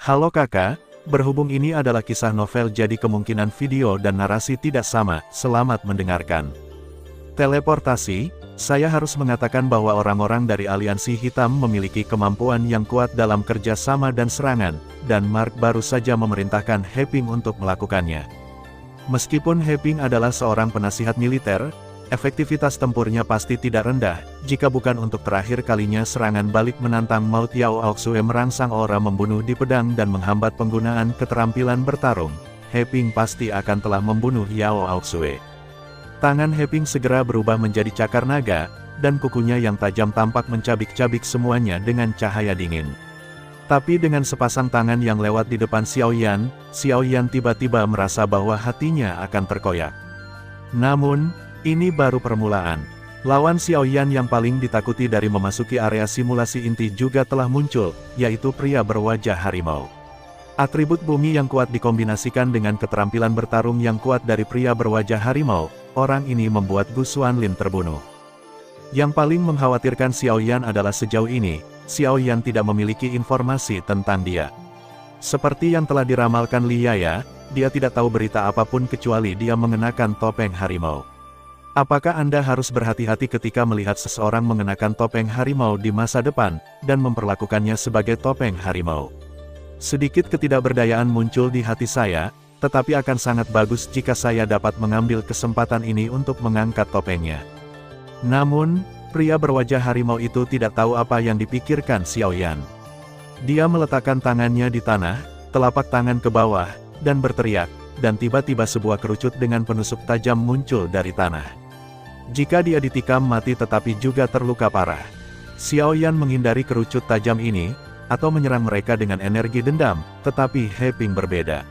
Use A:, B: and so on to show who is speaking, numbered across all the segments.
A: Halo kakak, berhubung ini adalah kisah novel jadi kemungkinan video dan narasi tidak sama, selamat mendengarkan. Teleportasi, saya harus mengatakan bahwa orang-orang dari aliansi hitam memiliki kemampuan yang kuat dalam kerja sama dan serangan, dan Mark baru saja memerintahkan Happing untuk melakukannya. Meskipun Happing adalah seorang penasihat militer, efektivitas tempurnya pasti tidak rendah, jika bukan untuk terakhir kalinya serangan balik menantang Maut Yao Aoxue merangsang aura membunuh di pedang dan menghambat penggunaan keterampilan bertarung. Happing pasti akan telah membunuh Yao Aoxue. Tangan Happing segera berubah menjadi cakar naga, dan kukunya yang tajam tampak mencabik-cabik semuanya dengan cahaya dingin. Tapi dengan sepasang tangan yang lewat di depan Xiao Yan tiba-tiba merasa bahwa hatinya akan terkoyak. Namun, ini baru permulaan. Lawan Xiao Yan yang paling ditakuti dari memasuki area simulasi inti juga telah muncul, yaitu pria berwajah harimau. Atribut bumi yang kuat dikombinasikan dengan keterampilan bertarung yang kuat dari pria berwajah harimau, orang ini membuat Gu Xuanlin terbunuh. Yang paling mengkhawatirkan Xiao Yan adalah sejauh ini, Xiao Yan tidak memiliki informasi tentang dia. Seperti yang telah diramalkan Li Yaya, dia tidak tahu berita apapun kecuali dia mengenakan topeng harimau. Apakah Anda harus berhati-hati ketika melihat seseorang mengenakan topeng harimau di masa depan, dan memperlakukannya sebagai topeng harimau? Sedikit ketidakberdayaan muncul di hati saya, tetapi akan sangat bagus jika saya dapat mengambil kesempatan ini untuk mengangkat topengnya. Namun, pria berwajah harimau itu tidak tahu apa yang dipikirkan Xiao Yan. Dia meletakkan tangannya di tanah, telapak tangan ke bawah, dan berteriak, dan tiba-tiba sebuah kerucut dengan penusuk tajam muncul dari tanah. Jika dia ditikam mati tetapi juga terluka parah. Xiao Yan menghindari kerucut tajam ini, atau menyerang mereka dengan energi dendam, tetapi Happing berbeda.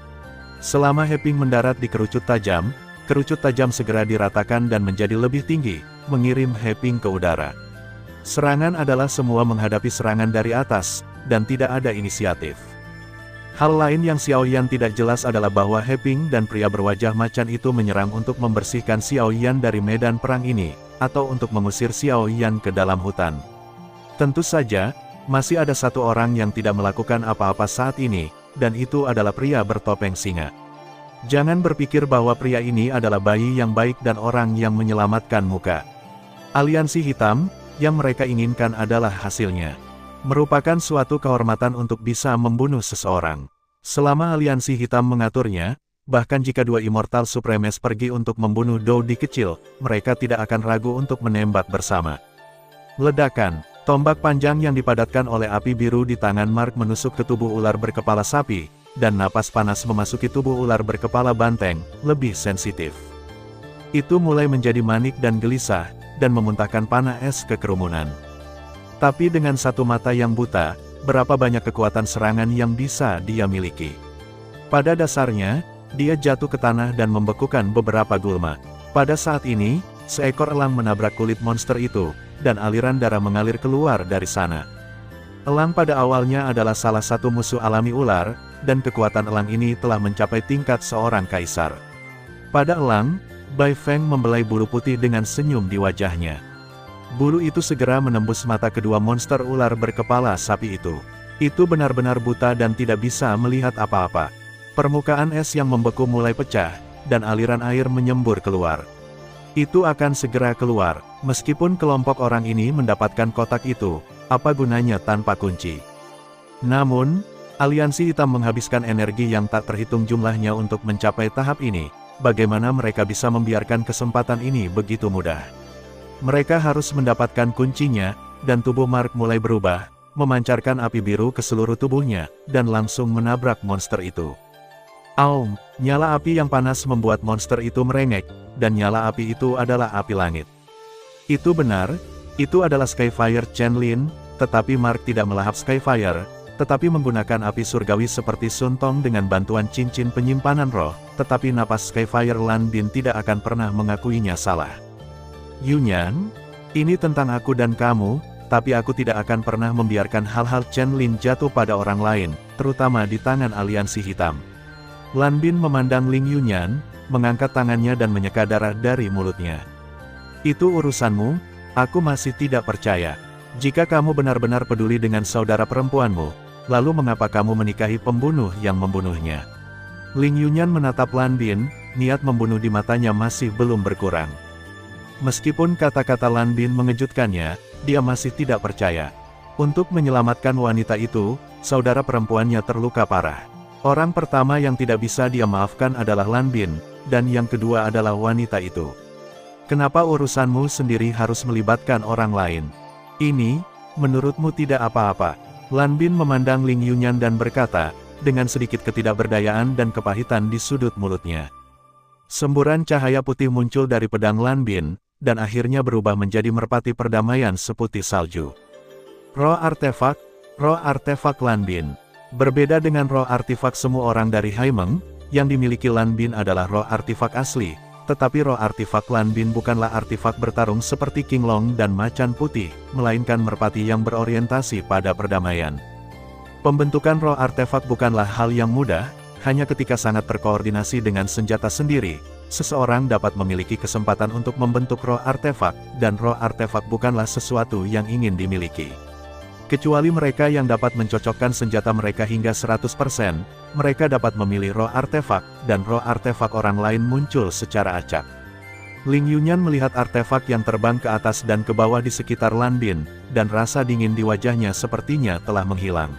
A: Selama Happing mendarat di kerucut tajam segera diratakan dan menjadi lebih tinggi, mengirim Happing ke udara. Serangan adalah semua menghadapi serangan dari atas, dan tidak ada inisiatif. Hal lain yang Xiao Yan tidak jelas adalah bahwa Happing dan pria berwajah macan itu menyerang untuk membersihkan Xiao Yan dari medan perang ini, atau untuk mengusir Xiao Yan ke dalam hutan. Tentu saja, masih ada satu orang yang tidak melakukan apa-apa saat ini, dan itu adalah pria bertopeng singa. Jangan berpikir bahwa pria ini adalah bayi yang baik dan orang yang menyelamatkan muka. Aliansi hitam, yang mereka inginkan adalah hasilnya. Merupakan suatu kehormatan untuk bisa membunuh seseorang. Selama aliansi hitam mengaturnya, bahkan jika dua Immortal Supremes pergi untuk membunuh Dou Di kecil, mereka tidak akan ragu untuk menembak bersama. Ledakan, tombak panjang yang dipadatkan oleh api biru di tangan Mark menusuk ke tubuh ular berkepala sapi, dan napas panas memasuki tubuh ular berkepala banteng, lebih sensitif. Itu mulai menjadi manik dan gelisah, dan memuntahkan panah es ke kerumunan. Tapi dengan satu mata yang buta, berapa banyak kekuatan serangan yang bisa dia miliki. Pada dasarnya, dia jatuh ke tanah dan membekukan beberapa gulma. Pada saat ini, seekor elang menabrak kulit monster itu, dan aliran darah mengalir keluar dari sana. Elang pada awalnya adalah salah satu musuh alami ular, dan kekuatan elang ini telah mencapai tingkat seorang kaisar. Pada elang, Bai Feng membelai bulu putih dengan senyum di wajahnya. Bulu itu segera menembus mata kedua monster ular berkepala sapi itu. Itu benar-benar buta dan tidak bisa melihat apa-apa. Permukaan es yang membeku mulai pecah, dan aliran air menyembur keluar. Itu akan segera keluar, meskipun kelompok orang ini mendapatkan kotak itu, apa gunanya tanpa kunci. Namun, aliansi hitam menghabiskan energi yang tak terhitung jumlahnya untuk mencapai tahap ini. Bagaimana mereka bisa membiarkan kesempatan ini begitu mudah? Mereka harus mendapatkan kuncinya, dan tubuh Mark mulai berubah, memancarkan api biru ke seluruh tubuhnya, dan langsung menabrak monster itu. Aum, nyala api yang panas membuat monster itu merengek, dan nyala api itu adalah api langit. Itu benar, itu adalah Skyfire Chen-Lin, tetapi Mark tidak melahap Skyfire, tetapi menggunakan api surgawi seperti Sun Tong dengan bantuan cincin penyimpanan roh, tetapi napas Skyfire Lan Bin tidak akan pernah mengakuinya salah. Yunyan, ini tentang aku dan kamu, tapi aku tidak akan pernah membiarkan hal-hal Chen-Lin jatuh pada orang lain, terutama di tangan aliansi hitam. Lan Bin memandang Ling Yunyan, mengangkat tangannya dan menyeka darah dari mulutnya. Itu urusanmu, aku masih tidak percaya. Jika kamu benar-benar peduli dengan saudara perempuanmu, lalu mengapa kamu menikahi pembunuh yang membunuhnya? Ling Yunyan menatap Lan Bin, niat membunuh di matanya masih belum berkurang. Meskipun kata-kata Lan Bin mengejutkannya, dia masih tidak percaya. Untuk menyelamatkan wanita itu, saudara perempuannya terluka parah. Orang pertama yang tidak bisa dia maafkan adalah Lan Bin, dan yang kedua adalah wanita itu. Kenapa urusanmu sendiri harus melibatkan orang lain? Ini, menurutmu tidak apa-apa. Lan Bin memandang Ling Yunyan dan berkata, dengan sedikit ketidakberdayaan dan kepahitan di sudut mulutnya. Semburan cahaya putih muncul dari pedang Lan Bin, dan akhirnya berubah menjadi merpati perdamaian seputih salju. Roh artefak Lan Bin. Berbeda dengan roh artefak semua orang dari Haimeng, yang dimiliki Lan Bin adalah roh artefak asli, tetapi roh artefak Lan Bin bukanlah artefak bertarung seperti King Long dan Macan Putih, melainkan merpati yang berorientasi pada perdamaian. Pembentukan roh artefak bukanlah hal yang mudah, hanya ketika sangat terkoordinasi dengan senjata sendiri, seseorang dapat memiliki kesempatan untuk membentuk roh artefak, dan roh artefak bukanlah sesuatu yang ingin dimiliki. Kecuali mereka yang dapat mencocokkan senjata mereka hingga 100%, mereka dapat memilih roh artefak, dan roh artefak orang lain muncul secara acak. Ling Yunyan melihat artefak yang terbang ke atas dan ke bawah di sekitar Lan Bin, dan rasa dingin di wajahnya sepertinya telah menghilang.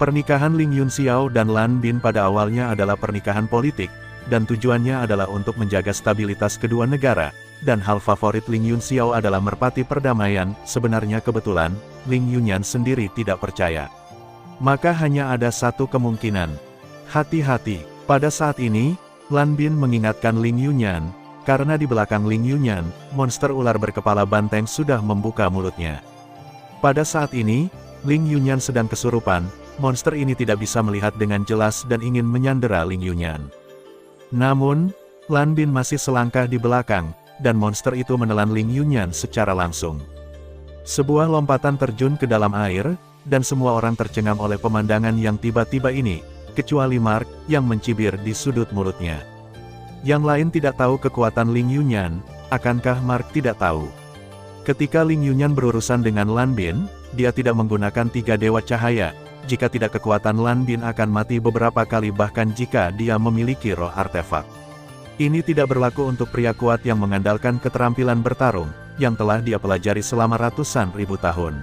A: Pernikahan Ling Yunxiao dan Lan Bin pada awalnya adalah pernikahan politik, dan tujuannya adalah untuk menjaga stabilitas kedua negara, dan hal favorit Ling Yunxiao adalah merpati perdamaian. Sebenarnya kebetulan, Ling Yunyan sendiri tidak percaya. Maka hanya ada satu kemungkinan. Hati-hati. Pada saat ini, Lan Bin mengingatkan Ling Yunyan, karena di belakang Ling Yunyan, monster ular berkepala banteng sudah membuka mulutnya. Pada saat ini, Ling Yunyan sedang kesurupan, monster ini tidak bisa melihat dengan jelas dan ingin menyandera Ling Yunyan. Namun, Lan Bin masih selangkah di belakang, dan monster itu menelan Ling Yunyan secara langsung. Sebuah lompatan terjun ke dalam air, dan semua orang tercengang oleh pemandangan yang tiba-tiba ini, kecuali Mark, yang mencibir di sudut mulutnya. Yang lain tidak tahu kekuatan Ling Yunyan, akankah Mark tidak tahu? Ketika Ling Yunyan berurusan dengan Lan Bin, dia tidak menggunakan 3 dewa cahaya. Jika tidak, kekuatan Lan Bin akan mati beberapa kali bahkan jika dia memiliki roh artefak. Ini tidak berlaku untuk pria kuat yang mengandalkan keterampilan bertarung, yang telah dia pelajari selama ratusan ribu tahun.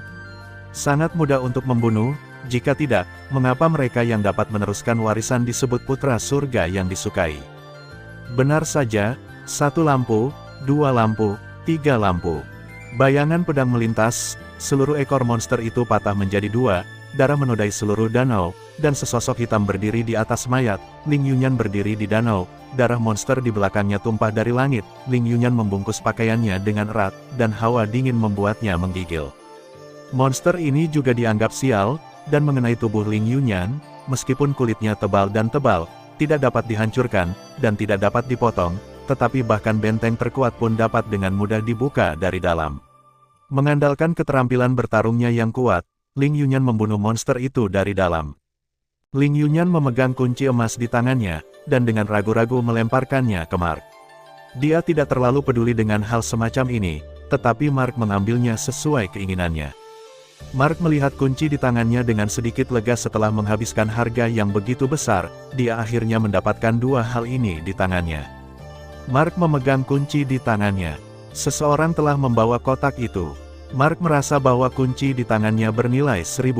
A: Sangat mudah untuk membunuh, jika tidak, mengapa mereka yang dapat meneruskan warisan disebut putra surga yang disukai? Benar saja, 1 lampu, 2 lampu, 3 lampu. Bayangan pedang melintas, seluruh ekor monster itu patah menjadi 2, darah menodai seluruh danau, dan sesosok hitam berdiri di atas mayat. Ling Yunyan berdiri di danau, darah monster di belakangnya tumpah dari langit. Ling Yunyan membungkus pakaiannya dengan erat, dan hawa dingin membuatnya menggigil. Monster ini juga dianggap sial, dan mengenai tubuh Ling Yunyan, meskipun kulitnya tebal dan tebal, tidak dapat dihancurkan, dan tidak dapat dipotong, tetapi bahkan benteng terkuat pun dapat dengan mudah dibuka dari dalam. Mengandalkan keterampilan bertarungnya yang kuat, Ling Yunyan membunuh monster itu dari dalam. Ling Yunyan memegang kunci emas di tangannya, dan dengan ragu-ragu melemparkannya ke Mark. Dia tidak terlalu peduli dengan hal semacam ini, tetapi Mark mengambilnya sesuai keinginannya. Mark melihat kunci di tangannya dengan sedikit lega setelah menghabiskan harga yang begitu besar, dia akhirnya mendapatkan 2 hal ini di tangannya. Mark memegang kunci di tangannya. Seseorang telah membawa kotak itu. Mark merasa bahwa kunci di tangannya bernilai $1000.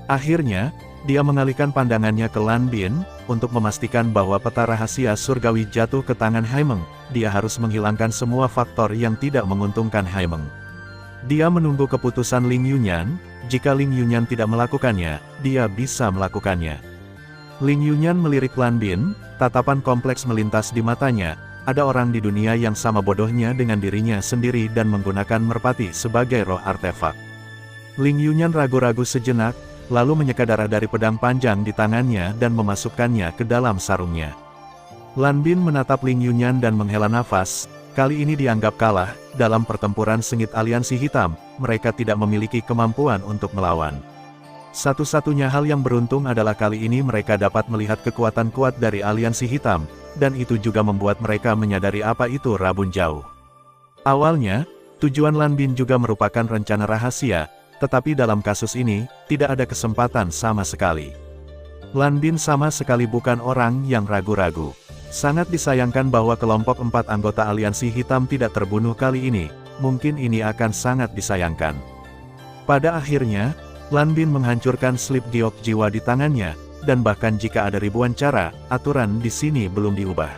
A: Akhirnya, dia mengalihkan pandangannya ke Lan Bin, untuk memastikan bahwa peta rahasia surgawi jatuh ke tangan Haimeng. Dia harus menghilangkan semua faktor yang tidak menguntungkan Haimeng. Dia menunggu keputusan Ling Yunyan, jika Ling Yunyan tidak melakukannya, dia bisa melakukannya. Ling Yunyan melirik Lan Bin, tatapan kompleks melintas di matanya. Ada orang di dunia yang sama bodohnya dengan dirinya sendiri dan menggunakan merpati sebagai roh artefak. Ling Yunyan ragu-ragu sejenak, lalu menyeka darah dari pedang panjang di tangannya dan memasukkannya ke dalam sarungnya. Lan Bin menatap Ling Yunyan dan menghela nafas. Kali ini dianggap kalah, dalam pertempuran sengit aliansi hitam, mereka tidak memiliki kemampuan untuk melawan. Satu-satunya hal yang beruntung adalah kali ini mereka dapat melihat kekuatan kuat dari aliansi hitam, dan itu juga membuat mereka menyadari apa itu Rabun Jauh. Awalnya, tujuan Lan Bin juga merupakan rencana rahasia, tetapi dalam kasus ini, tidak ada kesempatan sama sekali. Lan Bin sama sekali bukan orang yang ragu-ragu. Sangat disayangkan bahwa kelompok 4 anggota aliansi hitam tidak terbunuh kali ini, mungkin ini akan sangat disayangkan. Pada akhirnya, Lan Bin menghancurkan slip giok jiwa di tangannya, dan bahkan jika ada ribuan cara, aturan di sini belum diubah.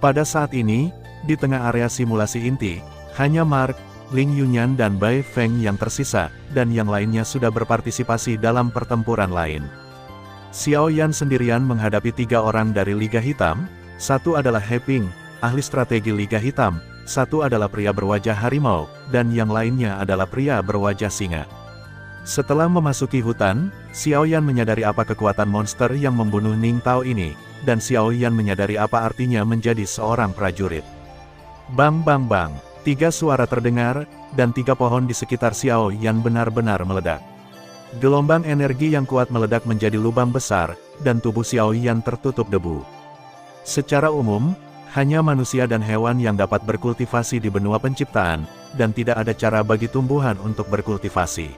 A: Pada saat ini, di tengah area simulasi inti, hanya Mark, Ling Yunyan dan Bai Feng yang tersisa, dan yang lainnya sudah berpartisipasi dalam pertempuran lain. Xiao Yan sendirian menghadapi 3 orang dari Liga Hitam, satu adalah He Ping, ahli strategi Liga Hitam, satu adalah pria berwajah harimau, dan yang lainnya adalah pria berwajah singa. Setelah memasuki hutan, Xiao Yan menyadari apa kekuatan monster yang membunuh Ning Tao ini, dan Xiao Yan menyadari apa artinya menjadi seorang prajurit. Bang bang bang. 3 suara terdengar, dan 3 pohon di sekitar Xiao Yan benar-benar meledak. Gelombang energi yang kuat meledak menjadi lubang besar, dan tubuh Xiao Yan tertutup debu. Secara umum, hanya manusia dan hewan yang dapat berkultivasi di benua penciptaan, dan tidak ada cara bagi tumbuhan untuk berkultivasi.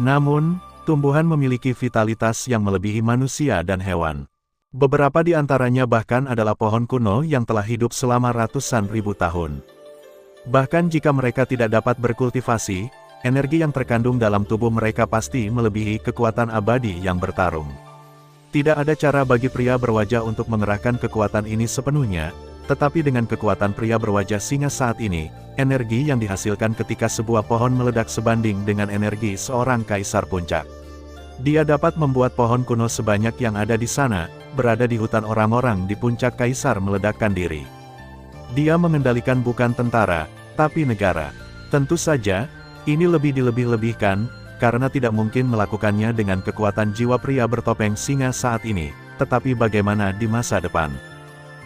A: Namun, tumbuhan memiliki vitalitas yang melebihi manusia dan hewan. Beberapa di antaranya bahkan adalah pohon kuno yang telah hidup selama ratusan ribu tahun. Bahkan jika mereka tidak dapat berkultivasi, energi yang terkandung dalam tubuh mereka pasti melebihi kekuatan abadi yang bertarung. Tidak ada cara bagi pria berwajah untuk mengerahkan kekuatan ini sepenuhnya, tetapi dengan kekuatan pria berwajah singa saat ini, energi yang dihasilkan ketika sebuah pohon meledak sebanding dengan energi seorang kaisar puncak. Dia dapat membuat pohon kuno sebanyak yang ada di sana, berada di hutan orang-orang di puncak kaisar meledakkan diri. Dia mengendalikan bukan tentara, tapi negara. Tentu saja, ini lebih dilebih-lebihkan, karena tidak mungkin melakukannya dengan kekuatan jiwa pria bertopeng singa saat ini, tetapi bagaimana di masa depan?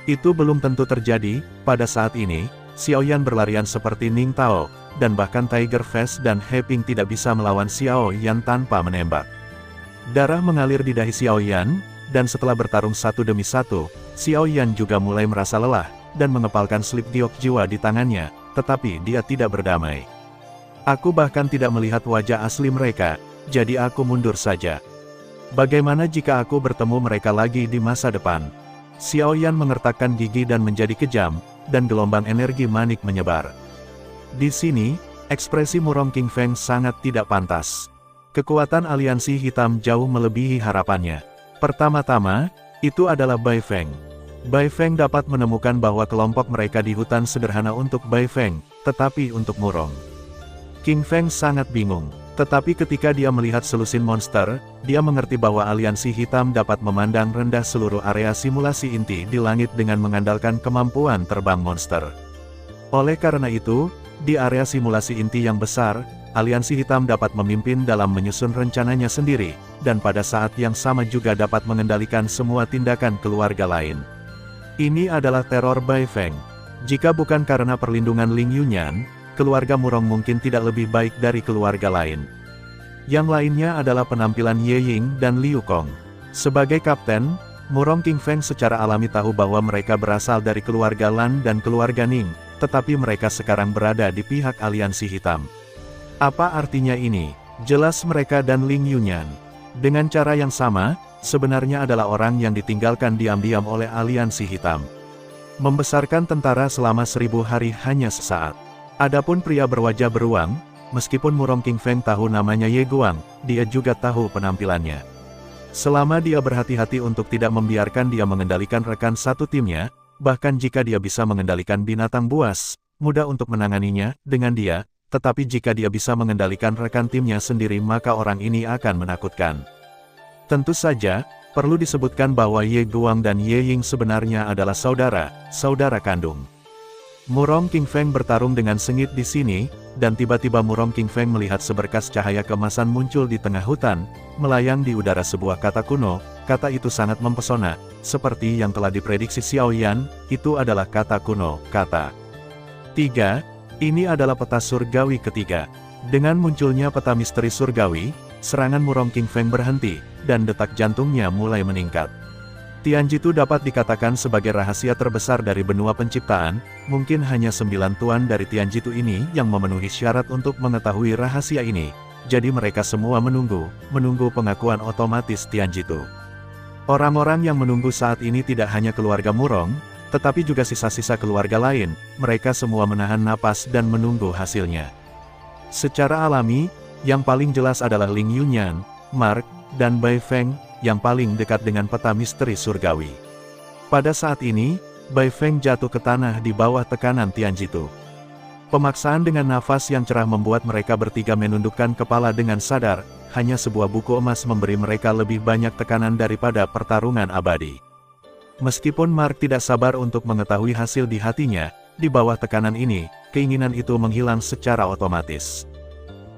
A: Itu belum tentu terjadi. Pada saat ini, Xiao Yan berlarian seperti Ning Tao, dan bahkan Tiger Face dan He Ping tidak bisa melawan Xiao Yan tanpa menembak. Darah mengalir di dahi Xiao Yan, dan setelah bertarung satu demi satu, Xiao Yan juga mulai merasa lelah, dan mengepalkan slip giok jiwa di tangannya, tetapi dia tidak berdamai. Aku bahkan tidak melihat wajah asli mereka, jadi aku mundur saja. Bagaimana jika aku bertemu mereka lagi di masa depan? Xiao Yan mengertakkan gigi dan menjadi kejam, dan gelombang energi manik menyebar. Di sini, ekspresi Murong King Feng sangat tidak pantas. Kekuatan aliansi hitam jauh melebihi harapannya. Pertama-tama, itu adalah Bai Feng. Bai Feng dapat menemukan bahwa kelompok mereka di hutan sederhana untuk Bai Feng, tetapi untuk Murong King Feng sangat bingung. Tetapi ketika dia melihat selusin monster, dia mengerti bahwa aliansi hitam dapat memandang rendah seluruh area simulasi inti di langit dengan mengandalkan kemampuan terbang monster. Oleh karena itu, di area simulasi inti yang besar, aliansi hitam dapat memimpin dalam menyusun rencananya sendiri, dan pada saat yang sama juga dapat mengendalikan semua tindakan keluarga lain. Ini adalah teror Bai Feng. Jika bukan karena perlindungan Ling Yunyan, keluarga Murong mungkin tidak lebih baik dari keluarga lain. Yang lainnya adalah penampilan Ye Ying dan Liu Kong. Sebagai kapten, Murong King Feng secara alami tahu bahwa mereka berasal dari keluarga Lan dan keluarga Ning, tetapi mereka sekarang berada di pihak aliansi hitam. Apa artinya ini? Jelas mereka dan Ling Yunyan, dengan cara yang sama, sebenarnya adalah orang yang ditinggalkan diam-diam oleh aliansi hitam. Membesarkan tentara selama 1000 hari hanya sesaat. Adapun pria berwajah beruang, meskipun Murong King Feng tahu namanya Ye Guang, dia juga tahu penampilannya. Selama dia berhati-hati untuk tidak membiarkan dia mengendalikan rekan satu timnya, bahkan jika dia bisa mengendalikan binatang buas, mudah untuk menanganinya dengan dia, tetapi jika dia bisa mengendalikan rekan timnya sendiri maka orang ini akan menakutkan. Tentu saja, perlu disebutkan bahwa Ye Guang dan Ye Ying sebenarnya adalah saudara kandung. Murong King Feng bertarung dengan sengit di sini, dan tiba-tiba Murong King Feng melihat seberkas cahaya keemasan muncul di tengah hutan, melayang di udara sebuah kata kuno. Kata itu sangat mempesona, seperti yang telah diprediksi Xiao Yan, itu adalah kata kuno, kata 3. Ini adalah peta surgawi ketiga. Dengan munculnya peta misteri surgawi, serangan Murong King Feng berhenti, dan detak jantungnya mulai meningkat. Tianjitu dapat dikatakan sebagai rahasia terbesar dari benua penciptaan, mungkin hanya 9 tuan dari Tianjitu ini yang memenuhi syarat untuk mengetahui rahasia ini, jadi mereka semua menunggu pengakuan otomatis Tianjitu. Orang-orang yang menunggu saat ini tidak hanya keluarga Murong, tetapi juga sisa-sisa keluarga lain, mereka semua menahan napas dan menunggu hasilnya. Secara alami, yang paling jelas adalah Ling Yunyan, Mark, dan Bai Feng, yang paling dekat dengan peta misteri surgawi. Pada saat ini, Bai Feng jatuh ke tanah di bawah tekanan Tianjitu. Pemaksaan dengan nafas yang cerah membuat mereka bertiga menundukkan kepala dengan sadar, hanya sebuah buku emas memberi mereka lebih banyak tekanan daripada pertarungan abadi. Meskipun Mark tidak sabar untuk mengetahui hasil di hatinya, di bawah tekanan ini, keinginan itu menghilang secara otomatis.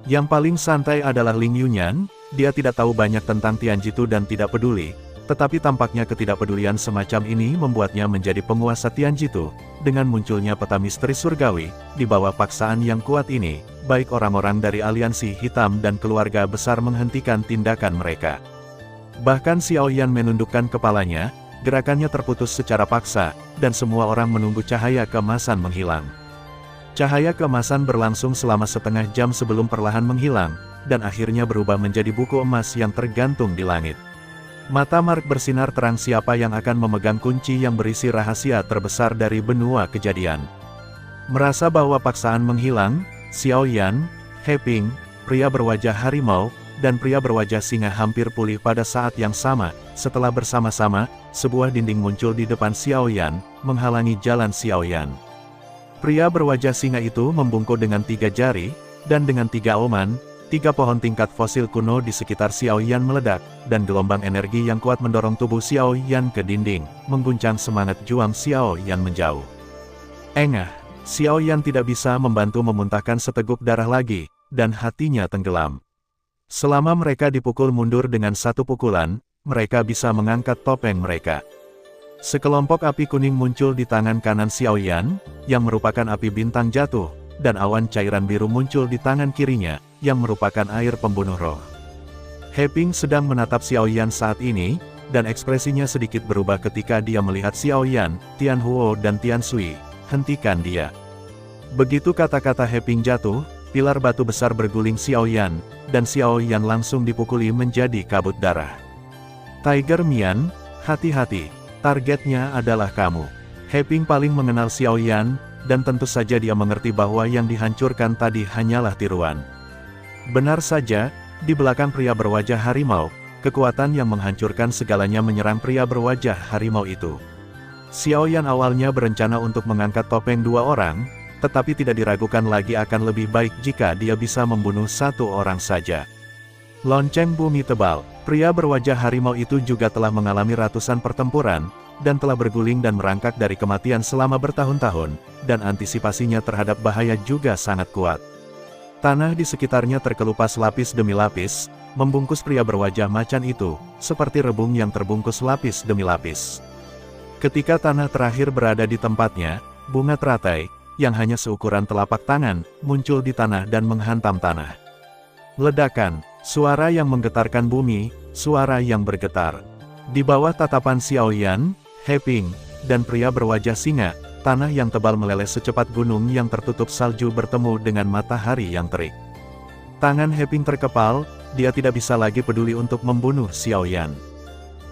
A: Yang paling santai adalah Ling Yunyan, dia tidak tahu banyak tentang Tianjitu dan tidak peduli, tetapi tampaknya ketidakpedulian semacam ini membuatnya menjadi penguasa Tianjitu. Dengan munculnya peta misteri surgawi, di bawah paksaan yang kuat ini, baik orang-orang dari aliansi hitam dan keluarga besar menghentikan tindakan mereka. Bahkan Xiao Yan menundukkan kepalanya, gerakannya terputus secara paksa, dan semua orang menunggu cahaya keemasan menghilang. Cahaya keemasan berlangsung selama setengah jam sebelum perlahan menghilang, dan akhirnya berubah menjadi buku emas yang tergantung di langit. Mata Mark bersinar terang siapa yang akan memegang kunci yang berisi rahasia terbesar dari benua kejadian. Merasa bahwa paksaan menghilang, Xiao Yan, He Ping, pria berwajah harimau, dan pria berwajah singa hampir pulih pada saat yang sama. Setelah bersama-sama, sebuah dinding muncul di depan Xiao Yan, menghalangi jalan Xiao Yan. Pria berwajah singa itu membungkuk dengan 3 jari, dan dengan 3 auman, 3 pohon tingkat fosil kuno di sekitar Xiao Yan meledak, dan gelombang energi yang kuat mendorong tubuh Xiao Yan ke dinding, mengguncang semangat juang Xiao Yan menjauh. Engah, Xiao Yan tidak bisa membantu memuntahkan seteguk darah lagi, dan hatinya tenggelam. Selama mereka dipukul mundur dengan 1 pukulan, mereka bisa mengangkat topeng mereka. Sekelompok api kuning muncul di tangan kanan Xiao Yan, yang merupakan api bintang jatuh, dan awan cairan biru muncul di tangan kirinya, yang merupakan air pembunuh roh. He Ping sedang menatap Xiao Yan saat ini, dan ekspresinya sedikit berubah ketika dia melihat Xiao Yan, Tian Huo dan Tian Sui. Hentikan dia. Begitu kata-kata He Ping jatuh, pilar batu besar berguling Xiao Yan, dan Xiao Yan langsung dipukuli menjadi kabut darah. Tiger Mian, hati-hati, targetnya adalah kamu. He Ping paling mengenal Xiao Yan, dan tentu saja dia mengerti bahwa yang dihancurkan tadi hanyalah tiruan. Benar saja, di belakang pria berwajah harimau, kekuatan yang menghancurkan segalanya menyerang pria berwajah harimau itu. Xiao Yan awalnya berencana untuk mengangkat topeng 2 orang, tetapi tidak diragukan lagi akan lebih baik jika dia bisa membunuh 1 orang saja. Lonceng bumi tebal, pria berwajah harimau itu juga telah mengalami ratusan pertempuran, dan telah berguling dan merangkak dari kematian selama bertahun-tahun, dan antisipasinya terhadap bahaya juga sangat kuat. Tanah di sekitarnya terkelupas lapis demi lapis, membungkus pria berwajah macan itu, seperti rebung yang terbungkus lapis demi lapis. Ketika tanah terakhir berada di tempatnya, bunga teratai, yang hanya seukuran telapak tangan, muncul di tanah dan menghantam tanah. Ledakan, suara yang menggetarkan bumi, suara yang bergetar. Di bawah tatapan Xiao Yan, He Ping, dan pria berwajah singa, tanah yang tebal meleleh secepat gunung yang tertutup salju bertemu dengan matahari yang terik. Tangan He Ping terkepal, dia tidak bisa lagi peduli untuk membunuh Xiao Yan.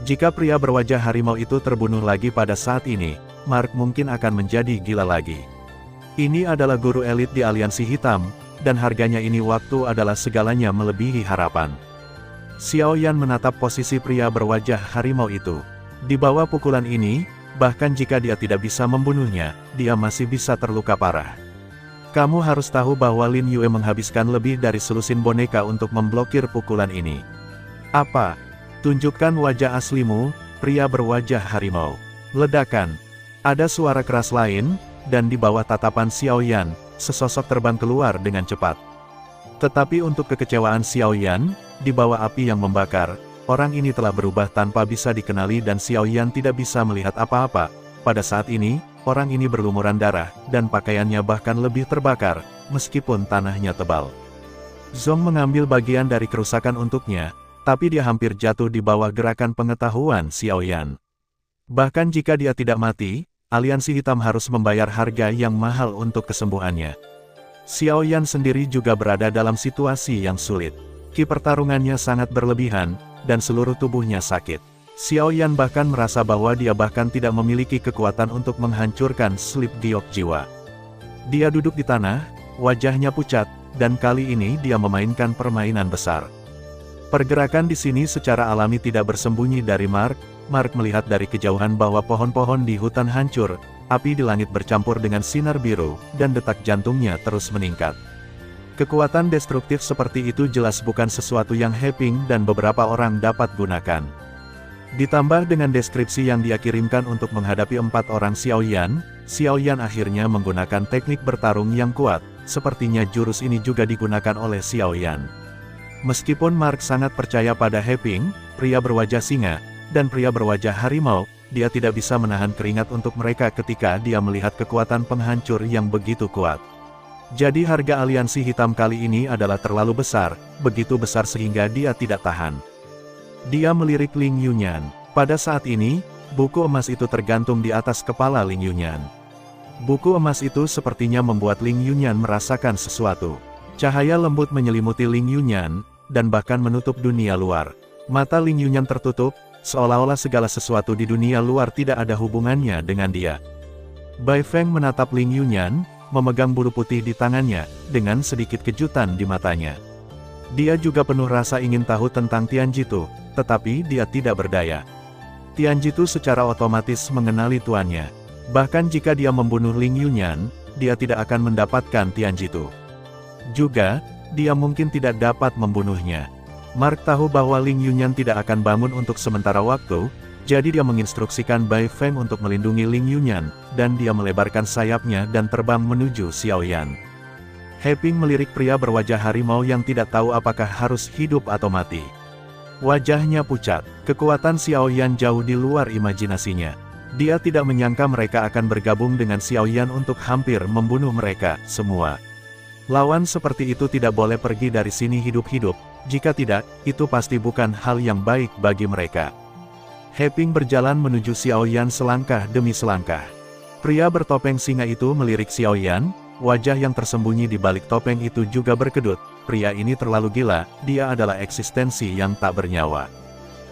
A: Jika pria berwajah harimau itu terbunuh lagi pada saat ini, Mark mungkin akan menjadi gila lagi. Ini adalah guru elit di aliansi hitam, dan harganya ini waktu adalah segalanya melebihi harapan. Xiao Yan menatap posisi pria berwajah harimau itu. Di bawah pukulan ini, bahkan jika dia tidak bisa membunuhnya, dia masih bisa terluka parah. Kamu harus tahu bahwa Lin Yue menghabiskan lebih dari selusin boneka untuk memblokir pukulan ini. Apa? Tunjukkan wajah aslimu, pria berwajah harimau. Ledakan. Ada suara keras lain, dan di bawah tatapan Xiao Yan, sesosok terbang keluar dengan cepat. Tetapi untuk kekecewaan Xiao Yan, di bawah api yang membakar, orang ini telah berubah tanpa bisa dikenali dan Xiao Yan tidak bisa melihat apa-apa. Pada saat ini, orang ini berlumuran darah, dan pakaiannya bahkan lebih terbakar, meskipun tanahnya tebal. Zong mengambil bagian dari kerusakan untuknya, tapi dia hampir jatuh di bawah gerakan pengetahuan Xiao Yan. Bahkan jika dia tidak mati, aliansi hitam harus membayar harga yang mahal untuk kesembuhannya. Xiao Yan sendiri juga berada dalam situasi yang sulit. Ki pertarungannya sangat berlebihan, dan seluruh tubuhnya sakit. Xiao Yan bahkan merasa bahwa dia bahkan tidak memiliki kekuatan untuk menghancurkan slip giok jiwa. Dia duduk di tanah, wajahnya pucat, dan kali ini dia memainkan permainan besar. Pergerakan di sini secara alami tidak bersembunyi dari Mark. Mark melihat dari kejauhan bahwa pohon-pohon di hutan hancur, api di langit bercampur dengan sinar biru, dan detak jantungnya terus meningkat. Kekuatan destruktif seperti itu jelas bukan sesuatu yang He-Ping dan beberapa orang dapat gunakan. Ditambah dengan deskripsi yang dia kirimkan untuk menghadapi 4 orang Xiao Yan akhirnya menggunakan teknik bertarung yang kuat, sepertinya jurus ini juga digunakan oleh Xiao Yan. Meskipun Mark sangat percaya pada He-Ping, pria berwajah singa, dan pria berwajah harimau, dia tidak bisa menahan keringat untuk mereka ketika dia melihat kekuatan penghancur yang begitu kuat. Jadi harga aliansi hitam kali ini adalah terlalu besar, begitu besar sehingga dia tidak tahan. Dia melirik Ling Yunyan. Pada saat ini, buku emas itu tergantung di atas kepala Ling Yunyan. Buku emas itu sepertinya membuat Ling Yunyan merasakan sesuatu. Cahaya lembut menyelimuti Ling Yunyan, dan bahkan menutup dunia luar. Mata Ling Yunyan tertutup, seolah-olah segala sesuatu di dunia luar tidak ada hubungannya dengan dia. Bai Feng menatap Ling Yunyan, memegang bulu putih di tangannya, dengan sedikit kejutan di matanya. Dia juga penuh rasa ingin tahu tentang Tianjitu, tetapi dia tidak berdaya. Tianjitu secara otomatis mengenali tuannya. Bahkan jika dia membunuh Ling Yunyan, dia tidak akan mendapatkan Tianjitu. Juga, dia mungkin tidak dapat membunuhnya. Mark tahu bahwa Ling Yunyan tidak akan bangun untuk sementara waktu, jadi dia menginstruksikan Bai Feng untuk melindungi Ling Yunyan, dan dia melebarkan sayapnya dan terbang menuju Xiao Yan. He-Ping melirik pria berwajah harimau yang tidak tahu apakah harus hidup atau mati. Wajahnya pucat, kekuatan Xiao Yan jauh di luar imajinasinya. Dia tidak menyangka mereka akan bergabung dengan Xiao Yan untuk hampir membunuh mereka semua. Lawan seperti itu tidak boleh pergi dari sini hidup-hidup, jika tidak, itu pasti bukan hal yang baik bagi mereka. He-Ping berjalan menuju Xiao Yan selangkah demi selangkah. Pria bertopeng singa itu melirik Xiao Yan, wajah yang tersembunyi di balik topeng itu juga berkedut. Pria ini terlalu gila, dia adalah eksistensi yang tak bernyawa.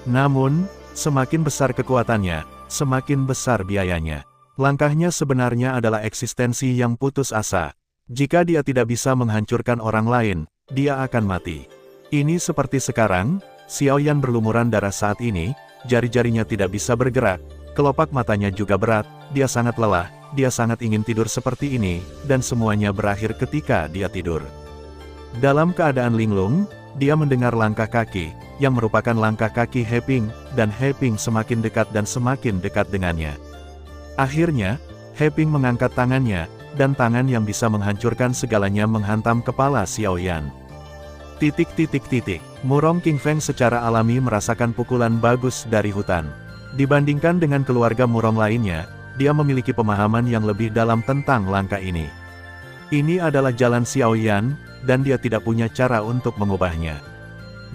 A: Namun, semakin besar kekuatannya, semakin besar biayanya. Langkahnya sebenarnya adalah eksistensi yang putus asa. Jika dia tidak bisa menghancurkan orang lain, dia akan mati. Ini seperti sekarang, Xiao Yan berlumuran darah saat ini, jari-jarinya tidak bisa bergerak, kelopak matanya juga berat, dia sangat lelah, dia sangat ingin tidur seperti ini, dan semuanya berakhir ketika dia tidur. Dalam keadaan linglung, dia mendengar langkah kaki, yang merupakan langkah kaki He-Ping, dan He-Ping semakin dekat dan semakin dekat dengannya. Akhirnya, He-Ping mengangkat tangannya, dan tangan yang bisa menghancurkan segalanya menghantam kepala Xiao Yan. Murong King Feng secara alami merasakan pukulan bagus dari hutan. Dibandingkan dengan keluarga Murong lainnya, dia memiliki pemahaman yang lebih dalam tentang langkah ini. Ini adalah jalan Xiao Yan, dan dia tidak punya cara untuk mengubahnya.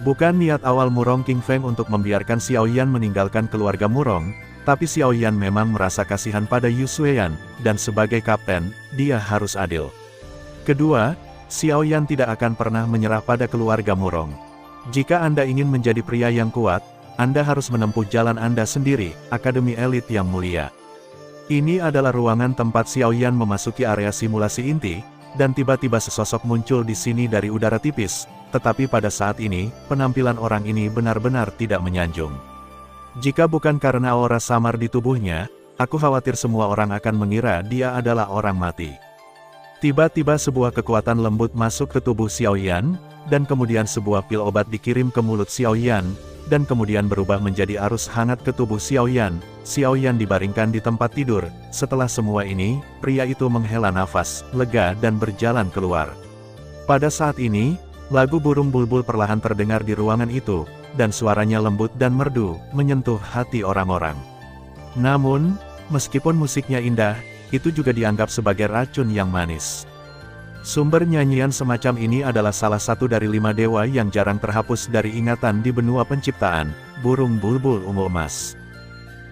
A: Bukan niat awal Murong King Feng untuk membiarkan Xiao Yan meninggalkan keluarga Murong, tapi Xiao Yan memang merasa kasihan pada Yu Xueyan, dan sebagai kapten, dia harus adil. Kedua, Xiao Yan tidak akan pernah menyerah pada keluarga Murong. Jika Anda ingin menjadi pria yang kuat, Anda harus menempuh jalan Anda sendiri, Akademi Elit yang mulia. Ini adalah ruangan tempat Xiao Yan memasuki area simulasi inti, dan tiba-tiba sesosok muncul di sini dari udara tipis, tetapi pada saat ini, penampilan orang ini benar-benar tidak menyanjung. Jika bukan karena aura samar di tubuhnya, aku khawatir semua orang akan mengira dia adalah orang mati. Tiba-tiba sebuah kekuatan lembut masuk ke tubuh Xiao Yan, dan kemudian sebuah pil obat dikirim ke mulut Xiao Yan, dan kemudian berubah menjadi arus hangat ke tubuh Xiao Yan. Xiao Yan dibaringkan di tempat tidur. Setelah semua ini, pria itu menghela nafas, lega dan berjalan keluar. Pada saat ini, lagu burung bulbul perlahan terdengar di ruangan itu, dan suaranya lembut dan merdu, menyentuh hati orang-orang. Namun, meskipun musiknya indah, itu juga dianggap sebagai racun yang manis. Sumber nyanyian semacam ini adalah salah satu dari 5 dewa yang jarang terhapus dari ingatan di benua penciptaan, burung bulbul ungu emas.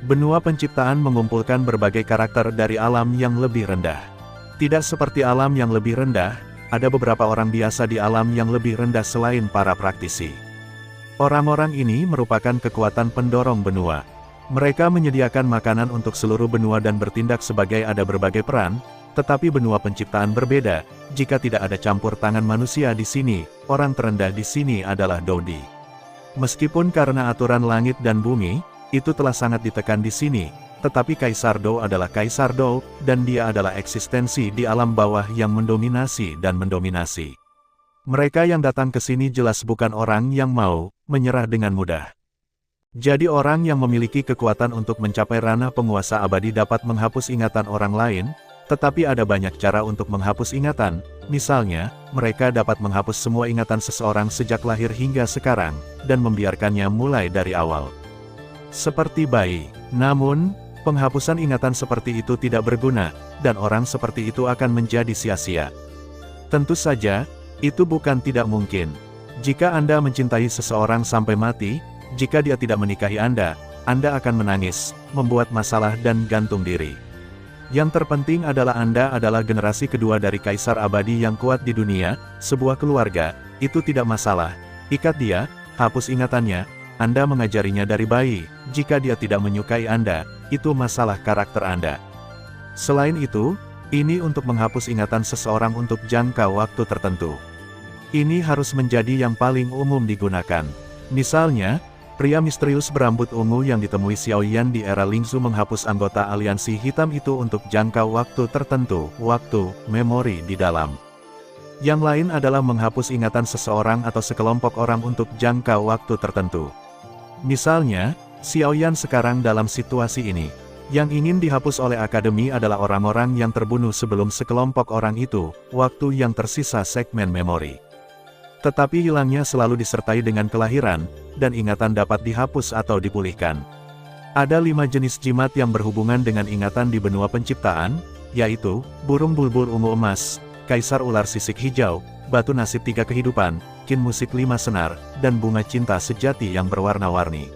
A: Benua penciptaan mengumpulkan berbagai karakter dari alam yang lebih rendah. Tidak seperti alam yang lebih rendah, ada beberapa orang biasa di alam yang lebih rendah selain para praktisi. Orang-orang ini merupakan kekuatan pendorong benua. Mereka menyediakan makanan untuk seluruh benua dan bertindak sebagai ada berbagai peran, tetapi benua penciptaan berbeda. Jika tidak ada campur tangan manusia di sini, orang terendah di sini adalah Dodi. Meskipun karena aturan langit dan bumi, itu telah sangat ditekan di sini, tetapi Kaisar Dou adalah Kaisar Dou, dan dia adalah eksistensi di alam bawah yang mendominasi dan mendominasi. Mereka yang datang ke sini jelas bukan orang yang mau menyerah dengan mudah. Jadi orang yang memiliki kekuatan untuk mencapai ranah penguasa abadi dapat menghapus ingatan orang lain, tetapi ada banyak cara untuk menghapus ingatan. Misalnya, mereka dapat menghapus semua ingatan seseorang sejak lahir hingga sekarang, dan membiarkannya mulai dari awal. Seperti bayi. Namun, penghapusan ingatan seperti itu tidak berguna, dan orang seperti itu akan menjadi sia-sia. Tentu saja, itu bukan tidak mungkin. Jika Anda mencintai seseorang sampai mati, jika dia tidak menikahi Anda akan menangis, membuat masalah dan gantung diri. Yang terpenting adalah Anda adalah generasi kedua dari Kaisar Abadi yang kuat di dunia, sebuah keluarga, itu tidak masalah. Ikat dia, hapus ingatannya, Anda mengajarinya dari bayi. Jika dia tidak menyukai Anda, itu masalah karakter Anda. Selain itu, ini untuk menghapus ingatan seseorang untuk jangka waktu tertentu. Ini harus menjadi yang paling umum digunakan. Misalnya, pria misterius berambut ungu yang ditemui Xiaoyan di era Lingzhu menghapus anggota aliansi hitam itu untuk jangka waktu tertentu, waktu, memori di dalam. Yang lain adalah menghapus ingatan seseorang atau sekelompok orang untuk jangka waktu tertentu. Misalnya, Xiaoyan sekarang dalam situasi ini. Yang ingin dihapus oleh Akademi adalah orang-orang yang terbunuh sebelum sekelompok orang itu, waktu yang tersisa segmen memori. Tetapi hilangnya selalu disertai dengan kelahiran, dan ingatan dapat dihapus atau dipulihkan. Ada 5 jenis jimat yang berhubungan dengan ingatan di benua penciptaan, yaitu, burung bulbul ungu emas, kaisar ular sisik hijau, batu nasib 3 kehidupan, kin musik 5 senar, dan bunga cinta sejati yang berwarna-warni.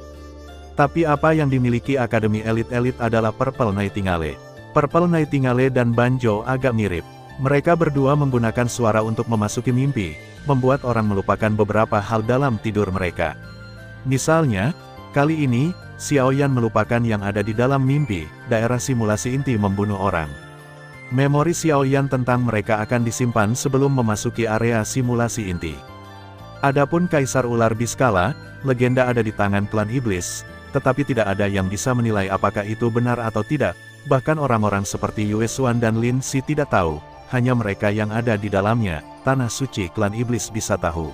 A: Tapi apa yang dimiliki Akademi Elit-Elit adalah Purple Nightingale. Purple Nightingale dan Banjo agak mirip. Mereka berdua menggunakan suara untuk memasuki mimpi, membuat orang melupakan beberapa hal dalam tidur mereka. Misalnya, kali ini, Xiaoyan melupakan yang ada di dalam mimpi, daerah simulasi inti membunuh orang. Memori Xiaoyan tentang mereka akan disimpan sebelum memasuki area simulasi inti. Adapun Kaisar Ular Biskala, legenda ada di tangan klan iblis, tetapi tidak ada yang bisa menilai apakah itu benar atau tidak, bahkan orang-orang seperti Yue Xuan dan Lin Si tidak tahu, hanya mereka yang ada di dalamnya, tanah suci klan iblis bisa tahu.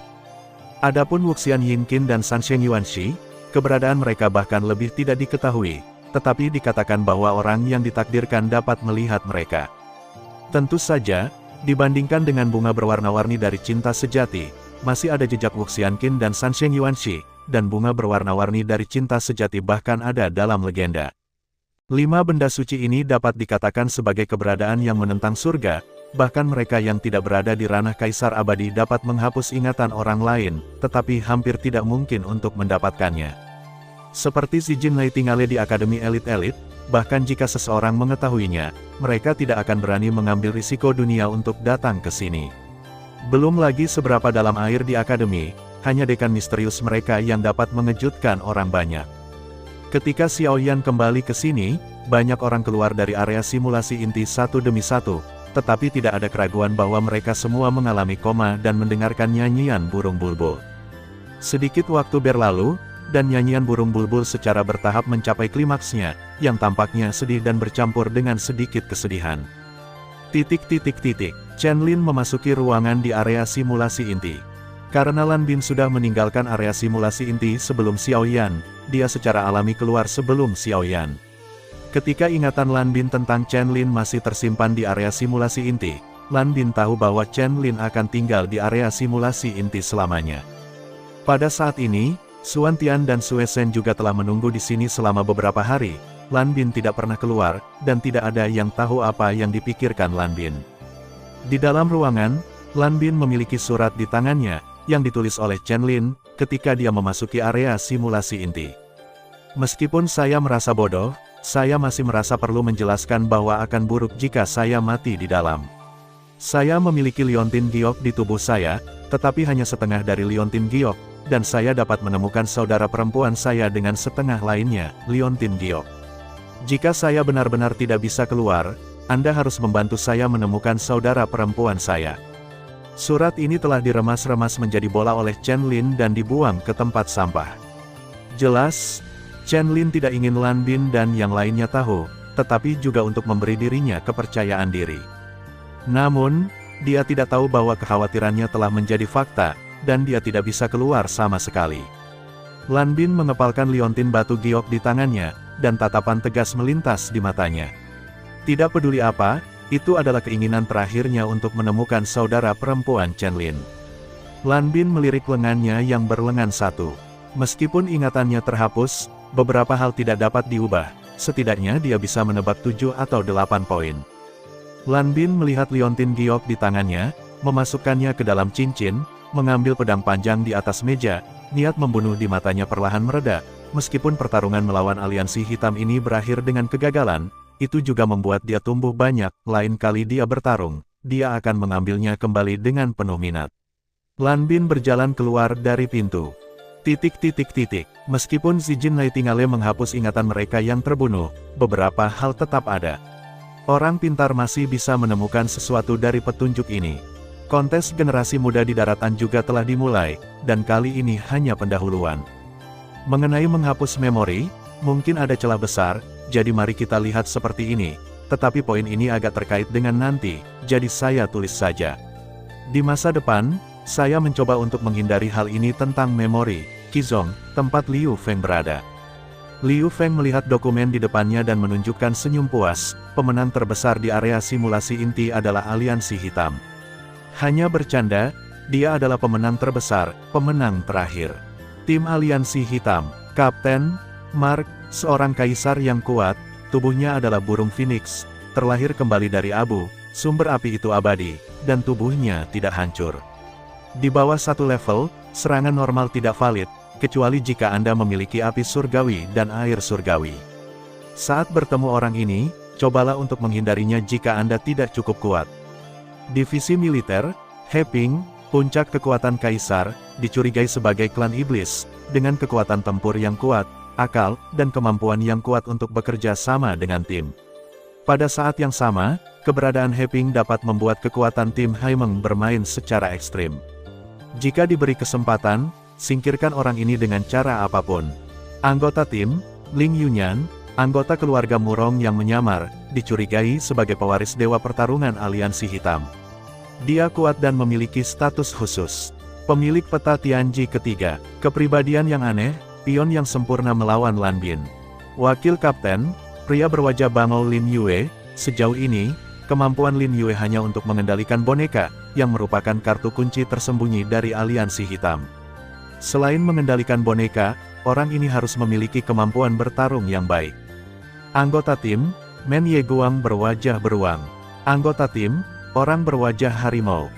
A: Adapun Wuxian Yinqin dan Sansheng Yuanxi, keberadaan mereka bahkan lebih tidak diketahui, tetapi dikatakan bahwa orang yang ditakdirkan dapat melihat mereka. Tentu saja, dibandingkan dengan bunga berwarna-warni dari cinta sejati, masih ada jejak Wuxian Qin dan Sansheng Yuanxi, dan bunga berwarna-warni dari cinta sejati bahkan ada dalam legenda. 5 benda suci ini dapat dikatakan sebagai keberadaan yang menentang surga, bahkan mereka yang tidak berada di ranah Kaisar Abadi dapat menghapus ingatan orang lain, tetapi hampir tidak mungkin untuk mendapatkannya. Seperti Zijin Nightingale di Akademi Elit-Elit, bahkan jika seseorang mengetahuinya, mereka tidak akan berani mengambil risiko dunia untuk datang ke sini. Belum lagi seberapa dalam air di Akademi, hanya dekan misterius mereka yang dapat mengejutkan orang banyak. Ketika Xiaoyan kembali ke sini, banyak orang keluar dari area simulasi inti satu demi satu, tetapi tidak ada keraguan bahwa mereka semua mengalami koma dan mendengarkan nyanyian burung bulbul. Sedikit waktu berlalu, dan nyanyian burung bulbul secara bertahap mencapai klimaksnya, yang tampaknya sedih dan bercampur dengan sedikit kesedihan. Chen Lin memasuki ruangan di area simulasi inti. Karena Lan Bin sudah meninggalkan area simulasi inti sebelum Xiaoyan, dia secara alami keluar sebelum Xiaoyan. Ketika ingatan Lan Bin tentang Chen Lin masih tersimpan di area simulasi inti, Lan Bin tahu bahwa Chen Lin akan tinggal di area simulasi inti selamanya. Pada saat ini, Xuan Tian dan Sue Shen juga telah menunggu di sini selama beberapa hari. Lan Bin tidak pernah keluar, dan tidak ada yang tahu apa yang dipikirkan Lan Bin. Di dalam ruangan, Lan Bin memiliki surat di tangannya, yang ditulis oleh Chen Lin, ketika dia memasuki area simulasi inti. Meskipun saya merasa bodoh, saya masih merasa perlu menjelaskan bahwa akan buruk jika saya mati di dalam. Saya memiliki liontin giok di tubuh saya, tetapi hanya setengah dari liontin giok, dan saya dapat menemukan saudara perempuan saya dengan setengah lainnya, liontin giok. Jika saya benar-benar tidak bisa keluar, Anda harus membantu saya menemukan saudara perempuan saya. Surat ini telah diremas-remas menjadi bola oleh Chen Lin dan dibuang ke tempat sampah. Jelas, Chen Lin tidak ingin Lan Bin dan yang lainnya tahu, tetapi juga untuk memberi dirinya kepercayaan diri. Namun, dia tidak tahu bahwa kekhawatirannya telah menjadi fakta, dan dia tidak bisa keluar sama sekali. Lan Bin mengepalkan liontin batu giok di tangannya, dan tatapan tegas melintas di matanya. Tidak peduli apa, itu adalah keinginan terakhirnya untuk menemukan saudara perempuan Chen Lin. Lan Bin melirik lengannya yang berlengan satu. Meskipun ingatannya terhapus, beberapa hal tidak dapat diubah, setidaknya dia bisa menebak 7 atau 8 poin. Lan Bin melihat liontin giok di tangannya, memasukkannya ke dalam cincin, mengambil pedang panjang di atas meja, niat membunuh di matanya perlahan mereda. Meskipun pertarungan melawan aliansi hitam ini berakhir dengan kegagalan, itu juga membuat dia tumbuh banyak. Lain kali dia bertarung, dia akan mengambilnya kembali dengan penuh minat. Lan Bin berjalan keluar dari pintu. Meskipun Zijin Nightingale menghapus ingatan mereka yang terbunuh, beberapa hal tetap ada. Orang pintar masih bisa menemukan sesuatu dari petunjuk ini. Kontes generasi muda di daratan juga telah dimulai, dan kali ini hanya pendahuluan. Mengenai menghapus memori, mungkin ada celah besar, jadi mari kita lihat seperti ini, tetapi poin ini agak terkait dengan nanti, jadi saya tulis saja. Di masa depan, saya mencoba untuk menghindari hal ini tentang memori, Qizong, tempat Liu Feng berada. Liu Feng melihat dokumen di depannya dan menunjukkan senyum puas. Pemenang terbesar di area simulasi inti adalah aliansi hitam. Hanya bercanda, dia adalah pemenang terbesar, pemenang terakhir. Tim aliansi hitam, Kapten Mark, seorang kaisar yang kuat, tubuhnya adalah burung phoenix, terlahir kembali dari abu, sumber api itu abadi, dan tubuhnya tidak hancur. Di bawah satu level, serangan normal tidak valid, kecuali jika Anda memiliki api surgawi dan air surgawi. Saat bertemu orang ini, cobalah untuk menghindarinya jika Anda tidak cukup kuat. Divisi militer, Heping, puncak kekuatan kaisar, dicurigai sebagai klan iblis, dengan kekuatan tempur yang kuat, akal, dan kemampuan yang kuat untuk bekerja sama dengan tim. Pada saat yang sama, keberadaan Heping dapat membuat kekuatan tim Haimeng bermain secara ekstrim. Jika diberi kesempatan, singkirkan orang ini dengan cara apapun. Anggota tim, Ling Yunyan, anggota keluarga Murong yang menyamar, dicurigai sebagai pewaris dewa pertarungan aliansi hitam. Dia kuat dan memiliki status khusus. Pemilik peta Tianji ketiga, kepribadian yang aneh, pion yang sempurna melawan Lan Bin. Wakil kapten, pria berwajah bangau Lin Yue. Sejauh ini, kemampuan Lin Yue hanya untuk mengendalikan boneka, yang merupakan kartu kunci tersembunyi dari aliansi hitam. Selain mengendalikan boneka, orang ini harus memiliki kemampuan bertarung yang baik. Anggota tim, Men Ye Guang berwajah beruang. Anggota tim, orang berwajah harimau.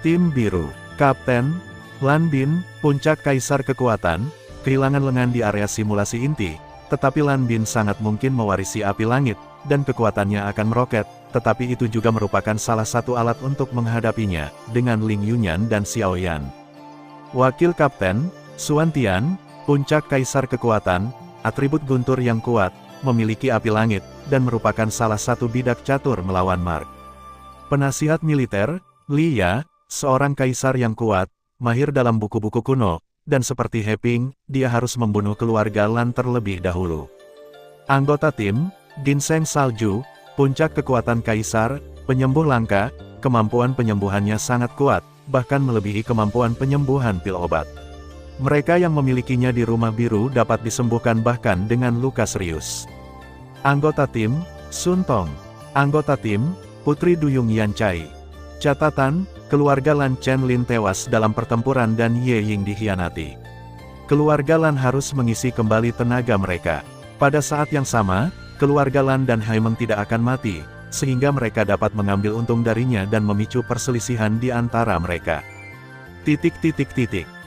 A: Tim biru, Kapten Lan Bin, puncak kaisar kekuatan, kehilangan lengan di area simulasi inti, tetapi Lan Bin sangat mungkin mewarisi api langit, dan kekuatannya akan meroket, tetapi itu juga merupakan salah satu alat untuk menghadapinya, dengan Ling Yunyan dan Xiao Yan. Wakil Kapten, Xuan Tian, puncak kaisar kekuatan, atribut guntur yang kuat, memiliki api langit, dan merupakan salah satu bidak catur melawan Mark. Penasihat militer, Li Ya, seorang kaisar yang kuat, mahir dalam buku-buku kuno, dan seperti Heping, dia harus membunuh keluarga Lan terlebih dahulu. Anggota tim, Ginseng Salju, puncak kekuatan kaisar, penyembuh langka, kemampuan penyembuhannya sangat kuat, bahkan melebihi kemampuan penyembuhan pil obat. Mereka yang memilikinya di rumah biru dapat disembuhkan bahkan dengan luka serius. Anggota tim, Sun Tong. Anggota tim, Putri Duyung Yancai. Catatan, keluarga Lan Chen Lin tewas dalam pertempuran dan Ye Ying dikhianati. Keluarga Lan harus mengisi kembali tenaga mereka. Pada saat yang sama, keluarga Lan dan Haimeng tidak akan mati, sehingga mereka dapat mengambil untung darinya dan memicu perselisihan di antara mereka.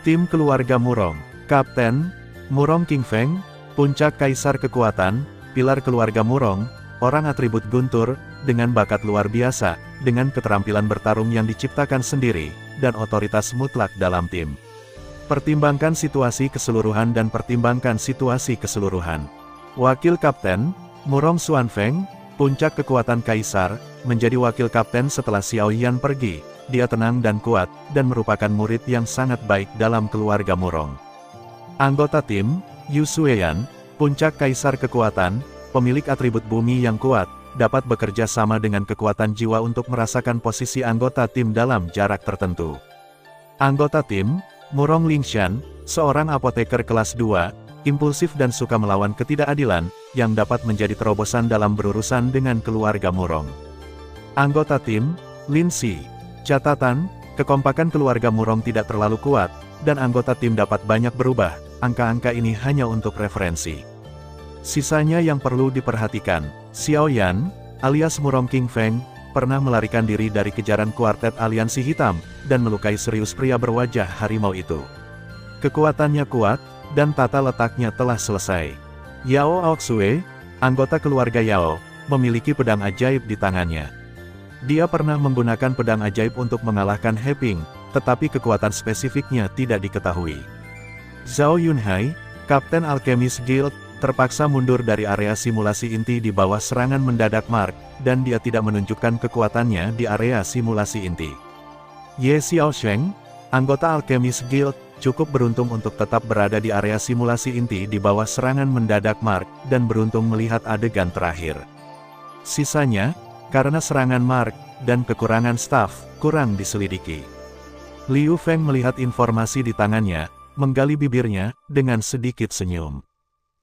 A: Tim keluarga Murong. Kapten Murong King Feng, puncak kaisar kekuatan, pilar keluarga Murong, orang atribut guntur, dengan bakat luar biasa, dengan keterampilan bertarung yang diciptakan sendiri, dan otoritas mutlak dalam tim. Pertimbangkan situasi keseluruhan dan pertimbangkan situasi keseluruhan. Wakil Kapten, Murong Xuanfeng, puncak kekuatan Kaisar, menjadi wakil kapten setelah Xiao Yan pergi. Dia tenang dan kuat, dan merupakan murid yang sangat baik dalam keluarga Murong. Anggota tim, Yu Xueyan, puncak Kaisar kekuatan, pemilik atribut bumi yang kuat, dapat bekerja sama dengan kekuatan jiwa untuk merasakan posisi anggota tim dalam jarak tertentu. Anggota tim, Murong Lingshan, seorang apoteker kelas 2, impulsif dan suka melawan ketidakadilan, yang dapat menjadi terobosan dalam berurusan dengan keluarga Murong. Anggota tim, Lin Si. Catatan, kekompakan keluarga Murong tidak terlalu kuat, dan anggota tim dapat banyak berubah. Angka-angka ini hanya untuk referensi. Sisanya yang perlu diperhatikan, Xiao Yan, alias Murong King Feng, pernah melarikan diri dari kejaran kuartet aliansi hitam, dan melukai serius pria berwajah harimau itu. Kekuatannya kuat, dan tata letaknya telah selesai. Yao Aoxue, anggota keluarga Yao, memiliki pedang ajaib di tangannya. Dia pernah menggunakan pedang ajaib untuk mengalahkan He Ping, tetapi kekuatan spesifiknya tidak diketahui. Zhao Yunhai, Kapten Alchemist Guild, terpaksa mundur dari area simulasi inti di bawah serangan mendadak Mark, dan dia tidak menunjukkan kekuatannya di area simulasi inti. Ye Xiaosheng, anggota Alchemist Guild, cukup beruntung untuk tetap berada di area simulasi inti di bawah serangan mendadak Mark, dan beruntung melihat adegan terakhir. Sisanya, karena serangan Mark, dan kekurangan staf, kurang diselidiki. Liu Feng melihat informasi di tangannya, menggali bibirnya, dengan sedikit senyum.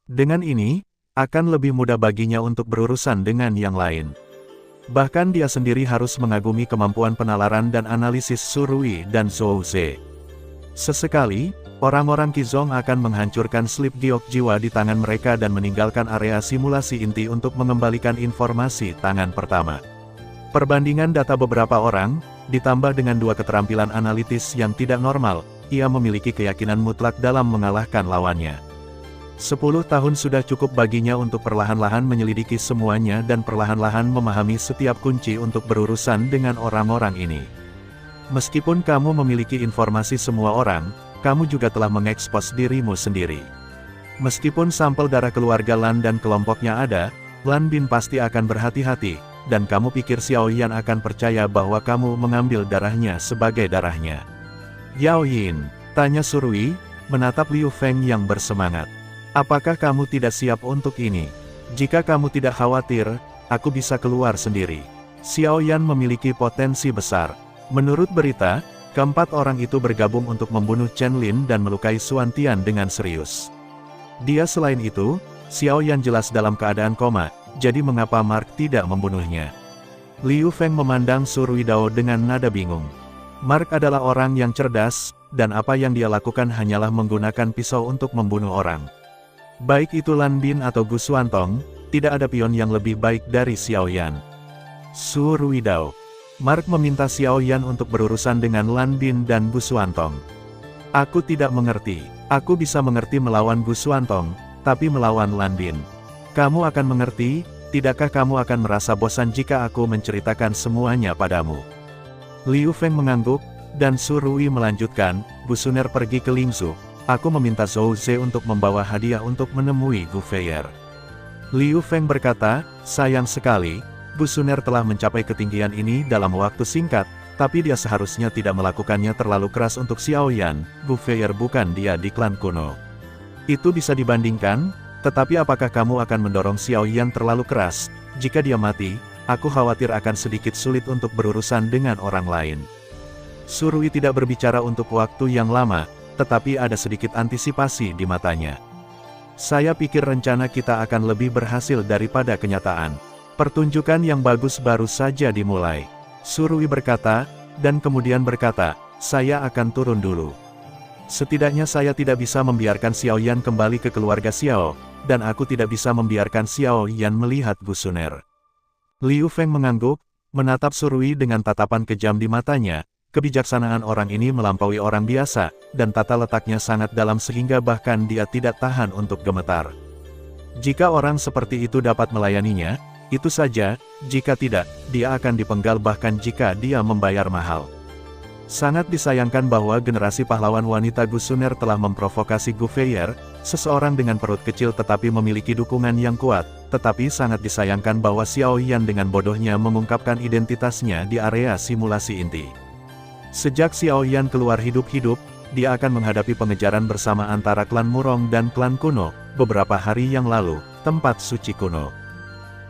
A: Dengan ini, akan lebih mudah baginya untuk berurusan dengan yang lain. Bahkan dia sendiri harus mengagumi kemampuan penalaran dan analisis Surui dan Zhou Ze. Sesekali, orang-orang Qizong akan menghancurkan slip giok jiwa di tangan mereka dan meninggalkan area simulasi inti untuk mengembalikan informasi tangan pertama. Perbandingan data beberapa orang, ditambah dengan dua keterampilan analitis yang tidak normal, ia memiliki keyakinan mutlak dalam mengalahkan lawannya. 10 tahun sudah cukup baginya untuk perlahan-lahan menyelidiki semuanya dan perlahan-lahan memahami setiap kunci untuk berurusan dengan orang-orang ini. Meskipun kamu memiliki informasi semua orang, kamu juga telah mengekspos dirimu sendiri. Meskipun sampel darah keluarga Lan dan kelompoknya ada, Lan Bin pasti akan berhati-hati, dan kamu pikir Xiao Yan akan percaya bahwa kamu mengambil darahnya sebagai darahnya. Yao Yin, tanya Surui, menatap Liu Feng yang bersemangat. Apakah kamu tidak siap untuk ini? Jika kamu tidak khawatir, aku bisa keluar sendiri. Xiao Yan memiliki potensi besar. Menurut berita, keempat orang itu bergabung untuk membunuh Chen Lin dan melukai Xuan Tian dengan serius. Dia selain itu, Xiao Yan jelas dalam keadaan koma, jadi mengapa Mark tidak membunuhnya? Liu Feng memandang Surui Dao dengan nada bingung. Mark adalah orang yang cerdas, dan apa yang dia lakukan hanyalah menggunakan pisau untuk membunuh orang. Baik itu Lan Bin atau Gu Xuantong, tidak ada pion yang lebih baik dari Xiao Yan. Surui Dao. Mark meminta Xiao Yan untuk berurusan dengan Lan Bin dan Gu Xuantong. Aku tidak mengerti. Aku bisa mengerti melawan Gu Xuantong, tapi melawan Lan Bin. Kamu akan mengerti, tidakkah kamu akan merasa bosan jika aku menceritakan semuanya padamu? Liu Feng mengangguk, dan Surui melanjutkan, Bu Suner pergi ke Lingzhou. Aku meminta Zhou Ze untuk membawa hadiah untuk menemui Gu Feier. Liu Feng berkata, sayang sekali, Bu Suner telah mencapai ketinggian ini dalam waktu singkat, tapi dia seharusnya tidak melakukannya terlalu keras untuk Xiao Yan. Gu Feier bukan dia di klan kuno. Itu bisa dibandingkan, tetapi apakah kamu akan mendorong Xiao Yan terlalu keras? Jika dia mati, aku khawatir akan sedikit sulit untuk berurusan dengan orang lain. Surui tidak berbicara untuk waktu yang lama, tetapi ada sedikit antisipasi di matanya. Saya pikir rencana kita akan lebih berhasil daripada kenyataan. Pertunjukan yang bagus baru saja dimulai. Surui berkata, dan kemudian berkata, saya akan turun dulu. Setidaknya saya tidak bisa membiarkan Xiao Yan kembali ke keluarga Xiao, dan aku tidak bisa membiarkan Xiao Yan melihat Gu Suner. Liu Feng mengangguk, menatap Surui dengan tatapan kejam di matanya. Kebijaksanaan orang ini melampaui orang biasa, dan tata letaknya sangat dalam sehingga bahkan dia tidak tahan untuk gemetar. Jika orang seperti itu dapat melayaninya, Itu saja, jika tidak, dia akan dipenggal bahkan jika dia membayar mahal. Sangat disayangkan bahwa generasi pahlawan wanita Gu Suner telah memprovokasi Gu Feier, seseorang dengan perut kecil tetapi memiliki dukungan yang kuat, tetapi sangat disayangkan bahwa Xiao Yan dengan bodohnya mengungkapkan identitasnya di area simulasi inti. Sejak Xiao Yan keluar hidup-hidup, dia akan menghadapi pengejaran bersama antara klan Murong dan klan kuno, beberapa hari yang lalu, tempat suci kuno.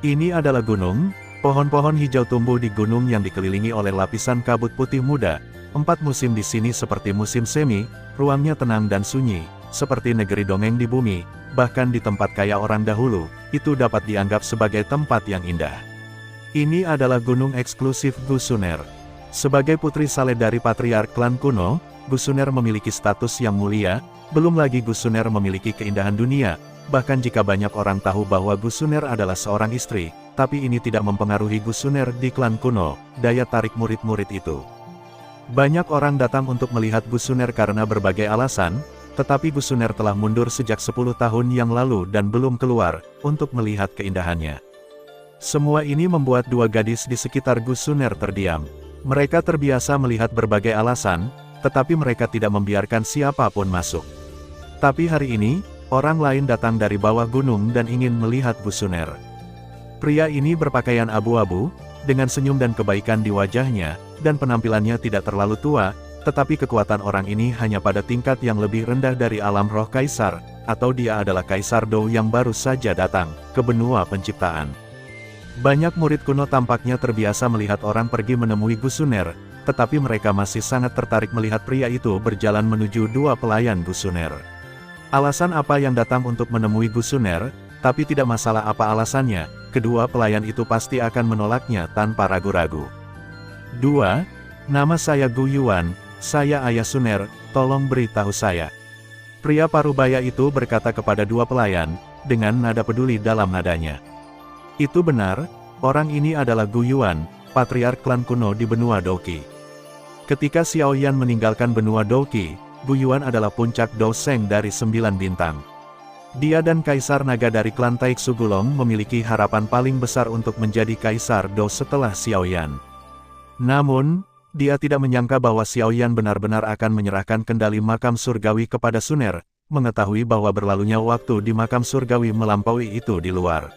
A: Ini adalah gunung, pohon-pohon hijau tumbuh di gunung yang dikelilingi oleh lapisan kabut putih muda. 4 musim di sini seperti musim semi, ruangnya tenang dan sunyi, seperti negeri dongeng di bumi, bahkan di tempat kaya orang dahulu, itu dapat dianggap sebagai tempat yang indah. Ini adalah gunung eksklusif Gu Suner. Sebagai putri saleh dari patriark klan kuno, Gu Suner memiliki status yang mulia, belum lagi Gu Suner memiliki keindahan dunia. Bahkan jika banyak orang tahu bahwa Gu Suner adalah seorang istri, tapi ini tidak mempengaruhi Gu Suner di klan kuno, daya tarik murid-murid itu. Banyak orang datang untuk melihat Gu Suner karena berbagai alasan, tetapi Gu Suner telah mundur sejak 10 tahun yang lalu dan belum keluar, untuk melihat keindahannya. Semua ini membuat 2 gadis di sekitar Gu Suner terdiam. Mereka terbiasa melihat berbagai alasan, tetapi mereka tidak membiarkan siapapun masuk. Tapi hari ini, orang lain datang dari bawah gunung dan ingin melihat Gu Suner. Pria ini berpakaian abu-abu, dengan senyum dan kebaikan di wajahnya, dan penampilannya tidak terlalu tua, tetapi kekuatan orang ini hanya pada tingkat yang lebih rendah dari alam roh kaisar, atau dia adalah Kaisar Dou yang baru saja datang ke benua penciptaan. Banyak murid kuno tampaknya terbiasa melihat orang pergi menemui Gu Suner, tetapi mereka masih sangat tertarik melihat pria itu berjalan menuju 2 pelayan Gu Suner. Alasan apa yang datang untuk menemui Gu Suner, tapi tidak masalah apa alasannya, kedua pelayan itu pasti akan menolaknya tanpa ragu-ragu. 2. Nama saya Gu Yuan, saya ayah Suner, tolong beritahu saya. Pria parubaya itu berkata kepada 2 pelayan, dengan nada peduli dalam nadanya. Itu benar, orang ini adalah Gu Yuan, patriark klan kuno di benua Douqi. Ketika Xiao Yan meninggalkan benua Douqi, Gu Yuan adalah puncak Dou Sheng dari 9 bintang. Dia dan Kaisar Naga dari klan Taik Sugulong memiliki harapan paling besar untuk menjadi Kaisar Dou setelah Xiao Yan. Namun, dia tidak menyangka bahwa Xiao Yan benar-benar akan menyerahkan kendali makam surgawi kepada Suner, mengetahui bahwa berlalunya waktu di makam surgawi melampaui itu di luar.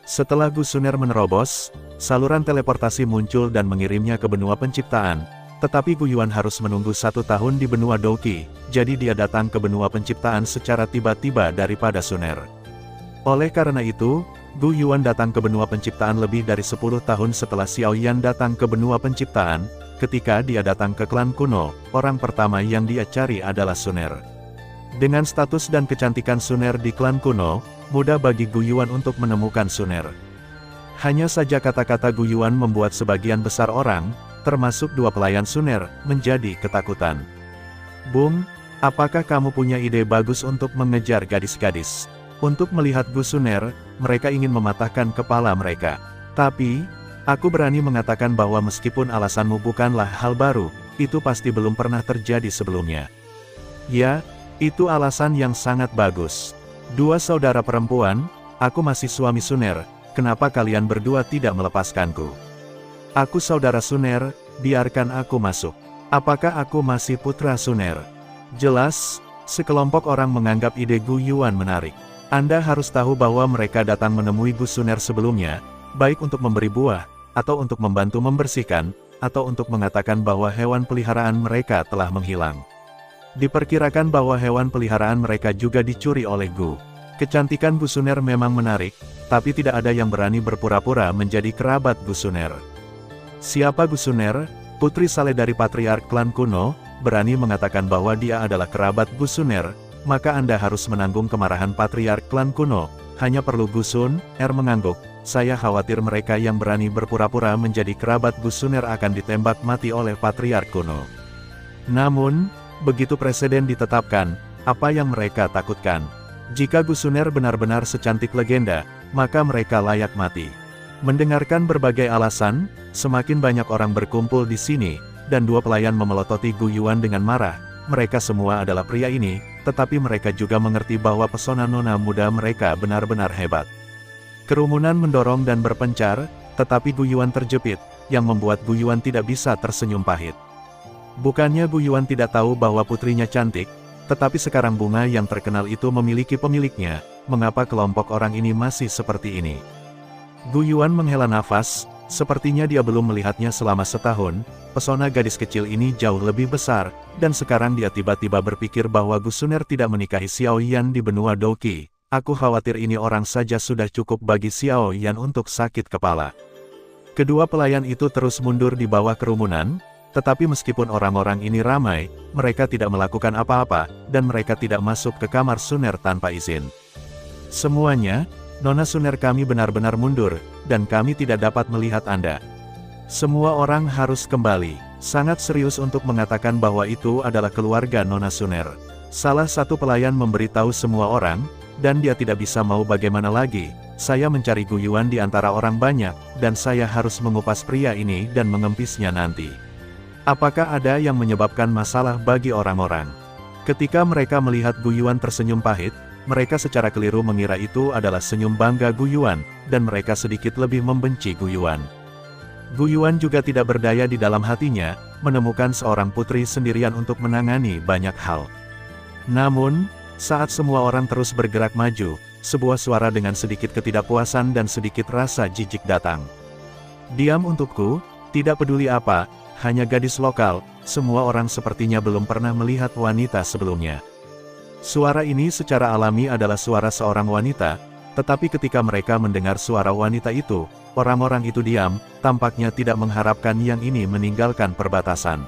A: Setelah Gu Suner menerobos, saluran teleportasi muncul dan mengirimnya ke benua penciptaan. Tetapi Gu Yuan harus menunggu 1 tahun di benua Douqi, jadi dia datang ke benua penciptaan secara tiba-tiba daripada Suner. Oleh karena itu, Gu Yuan datang ke benua penciptaan lebih dari 10 tahun setelah Xiao Yan datang ke benua penciptaan. Ketika dia datang ke klan kuno, orang pertama yang dia cari adalah Suner. Dengan status dan kecantikan Suner di klan kuno, mudah bagi Gu Yuan untuk menemukan Suner. Hanya saja kata-kata Gu Yuan membuat sebagian besar orang, termasuk 2 pelayan Suner, menjadi ketakutan. Bung, apakah kamu punya ide bagus untuk mengejar gadis-gadis? Untuk melihat Gu Suner, mereka ingin mematahkan kepala mereka. Tapi, aku berani mengatakan bahwa meskipun alasanmu bukanlah hal baru, itu pasti belum pernah terjadi sebelumnya. Ya, itu alasan yang sangat bagus. 2 saudara perempuan, aku masih suami Suner, kenapa kalian berdua tidak melepaskanku? Aku saudara Suner, biarkan aku masuk. Apakah aku masih putra Suner? Jelas, sekelompok orang menganggap ide Gu Yuan menarik. Anda harus tahu bahwa mereka datang menemui Gu Suner sebelumnya, baik untuk memberi buah, atau untuk membantu membersihkan, atau untuk mengatakan bahwa hewan peliharaan mereka telah menghilang. Diperkirakan bahwa hewan peliharaan mereka juga dicuri oleh Gu. Kecantikan Gu Suner memang menarik, tapi tidak ada yang berani berpura-pura menjadi kerabat Gu Suner. Siapa Gu Suner, putri saleh dari patriark klan kuno, berani mengatakan bahwa dia adalah kerabat Gu Suner, maka Anda harus menanggung kemarahan patriark klan kuno. Hanya perlu Gu Sun, mengangguk, saya khawatir mereka yang berani berpura-pura menjadi kerabat Gu Suner akan ditembak mati oleh patriark kuno. Namun, begitu presiden ditetapkan, apa yang mereka takutkan? Jika Gu Suner benar-benar secantik legenda, maka mereka layak mati. Mendengarkan berbagai alasan, semakin banyak orang berkumpul di sini, dan 2 pelayan memelototi Gu Yuan dengan marah. Mereka semua adalah pria ini, tetapi mereka juga mengerti bahwa pesona nona muda mereka benar-benar hebat. Kerumunan mendorong dan berpencar, tetapi Gu Yuan terjepit, yang membuat Gu Yuan tidak bisa tersenyum pahit. Bukannya Gu Yuan tidak tahu bahwa putrinya cantik, tetapi sekarang bunga yang terkenal itu memiliki pemiliknya, mengapa kelompok orang ini masih seperti ini? Gu Yuan menghela nafas, sepertinya dia belum melihatnya selama setahun, pesona gadis kecil ini jauh lebih besar, dan sekarang dia tiba-tiba berpikir bahwa Gu Suner tidak menikahi Xiao Yan di benua Douqi. Aku khawatir ini orang saja sudah cukup bagi Xiao Yan untuk sakit kepala. Kedua pelayan itu terus mundur di bawah kerumunan, tetapi meskipun orang-orang ini ramai, mereka tidak melakukan apa-apa, dan mereka tidak masuk ke kamar Suner tanpa izin. Semuanya, Nona Suner kami benar-benar mundur, dan kami tidak dapat melihat Anda. Semua orang harus kembali, sangat serius untuk mengatakan bahwa itu adalah keluarga Nona Suner. Salah satu pelayan memberitahu semua orang, dan dia tidak bisa mau bagaimana lagi. Saya mencari Gu Yuan di antara orang banyak, dan saya harus mengupas pria ini dan mengempisnya nanti. Apakah ada yang menyebabkan masalah bagi orang-orang? Ketika mereka melihat Gu Yuan tersenyum pahit, mereka secara keliru mengira itu adalah senyum bangga Gu Yuan, dan mereka sedikit lebih membenci Gu Yuan. Gu Yuan juga tidak berdaya di dalam hatinya, menemukan seorang putri sendirian untuk menangani banyak hal. Namun, saat semua orang terus bergerak maju, sebuah suara dengan sedikit ketidakpuasan dan sedikit rasa jijik datang. Diam untukku, tidak peduli apa, hanya gadis lokal, semua orang sepertinya belum pernah melihat wanita sebelumnya. Suara ini secara alami adalah suara seorang wanita, tetapi ketika mereka mendengar suara wanita itu, orang-orang itu diam, tampaknya tidak mengharapkan yang ini meninggalkan perbatasan.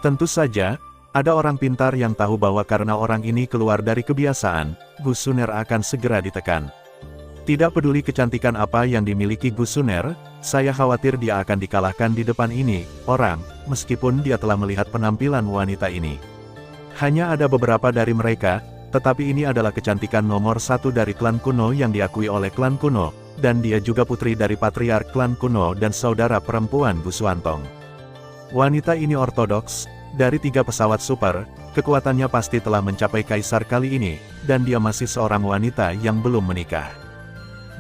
A: Tentu saja, ada orang pintar yang tahu bahwa karena orang ini keluar dari kebiasaan, Gu Suner akan segera ditekan. Tidak peduli kecantikan apa yang dimiliki Gu Suner, saya khawatir dia akan dikalahkan di depan ini, orang, meskipun dia telah melihat penampilan wanita ini. Hanya ada beberapa dari mereka, tetapi ini adalah kecantikan nomor satu dari klan kuno yang diakui oleh klan kuno, dan dia juga putri dari patriark klan kuno dan saudara perempuan Gu Xuantong. Wanita ini ortodoks. Dari 3 pesawat super, kekuatannya pasti telah mencapai kaisar kali ini, dan dia masih seorang wanita yang belum menikah.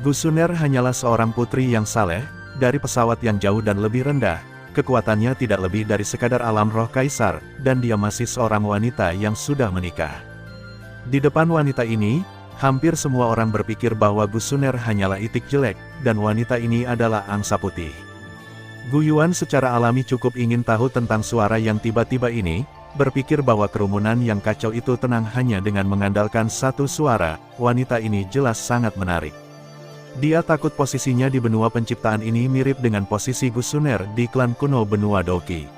A: Gu Suner hanyalah seorang putri yang saleh, dari pesawat yang jauh dan lebih rendah, kekuatannya tidak lebih dari sekadar alam roh kaisar, dan dia masih seorang wanita yang sudah menikah. Di depan wanita ini, hampir semua orang berpikir bahwa Gu Suner hanyalah itik jelek, dan wanita ini adalah angsa putih. Gu Yuan secara alami cukup ingin tahu tentang suara yang tiba-tiba ini, berpikir bahwa kerumunan yang kacau itu tenang hanya dengan mengandalkan satu suara, wanita ini jelas sangat menarik. Dia takut posisinya di benua penciptaan ini mirip dengan posisi Gu Suner di klan kuno benua Douqi.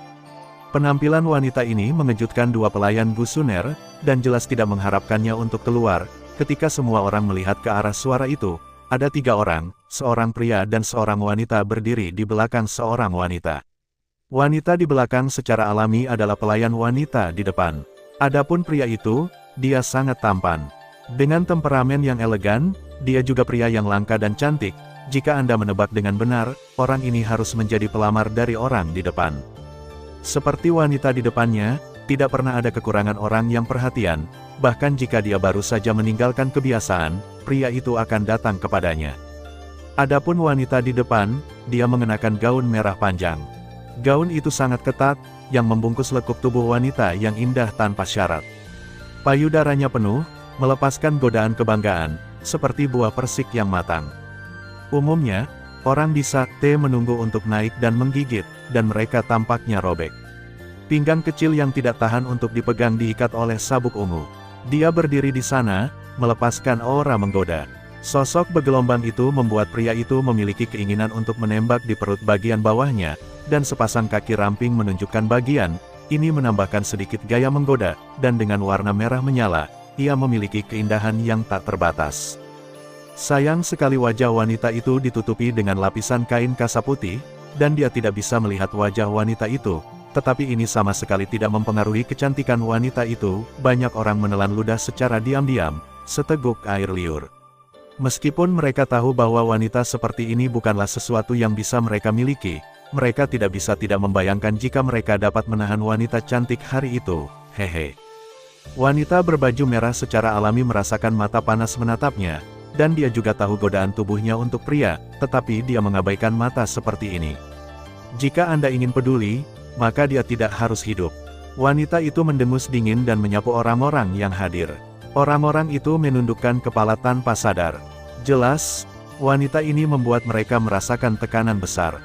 A: Penampilan wanita ini mengejutkan dua pelayan Gu Suner, dan jelas tidak mengharapkannya untuk keluar. Ketika semua orang melihat ke arah suara itu, ada 3 orang, seorang pria dan seorang wanita berdiri di belakang seorang wanita. Wanita di belakang secara alami adalah pelayan wanita di depan. Adapun pria itu, dia sangat tampan. Dengan temperamen yang elegan, dia juga pria yang langka dan cantik. Jika Anda menebak dengan benar, orang ini harus menjadi pelamar dari orang di depan. Seperti wanita di depannya, tidak pernah ada kekurangan orang yang perhatian, bahkan jika dia baru saja meninggalkan kebiasaan, pria itu akan datang kepadanya. Adapun wanita di depan, dia mengenakan gaun merah panjang. Gaun itu sangat ketat, yang membungkus lekuk tubuh wanita yang indah tanpa syarat. Payudaranya penuh, melepaskan godaan kebanggaan, seperti buah persik yang matang. Umumnya, orang di sakte menunggu untuk naik dan menggigit, dan mereka tampaknya robek. Pinggang kecil yang tidak tahan untuk dipegang diikat oleh sabuk ungu. Dia berdiri di sana, melepaskan aura menggoda. Sosok bergelombang itu membuat pria itu memiliki keinginan untuk menembak di perut bagian bawahnya, dan sepasang kaki ramping menunjukkan bagian, ini menambahkan sedikit gaya menggoda, dan dengan warna merah menyala, ia memiliki keindahan yang tak terbatas. Sayang sekali wajah wanita itu ditutupi dengan lapisan kain kasa putih, dan dia tidak bisa melihat wajah wanita itu. Tetapi ini sama sekali tidak mempengaruhi kecantikan wanita itu, banyak orang menelan ludah secara diam-diam, seteguk air liur. Meskipun mereka tahu bahwa wanita seperti ini bukanlah sesuatu yang bisa mereka miliki, mereka tidak bisa tidak membayangkan jika mereka dapat menahan wanita cantik hari itu, hehe. Wanita berbaju merah secara alami merasakan mata panas menatapnya, dan dia juga tahu godaan tubuhnya untuk pria, tetapi dia mengabaikan mata seperti ini. Jika Anda ingin peduli, maka dia tidak harus hidup. Wanita itu mendengus dingin dan menyapu orang-orang yang hadir. Orang-orang itu menundukkan kepala tanpa sadar. Jelas, wanita ini membuat mereka merasakan tekanan besar.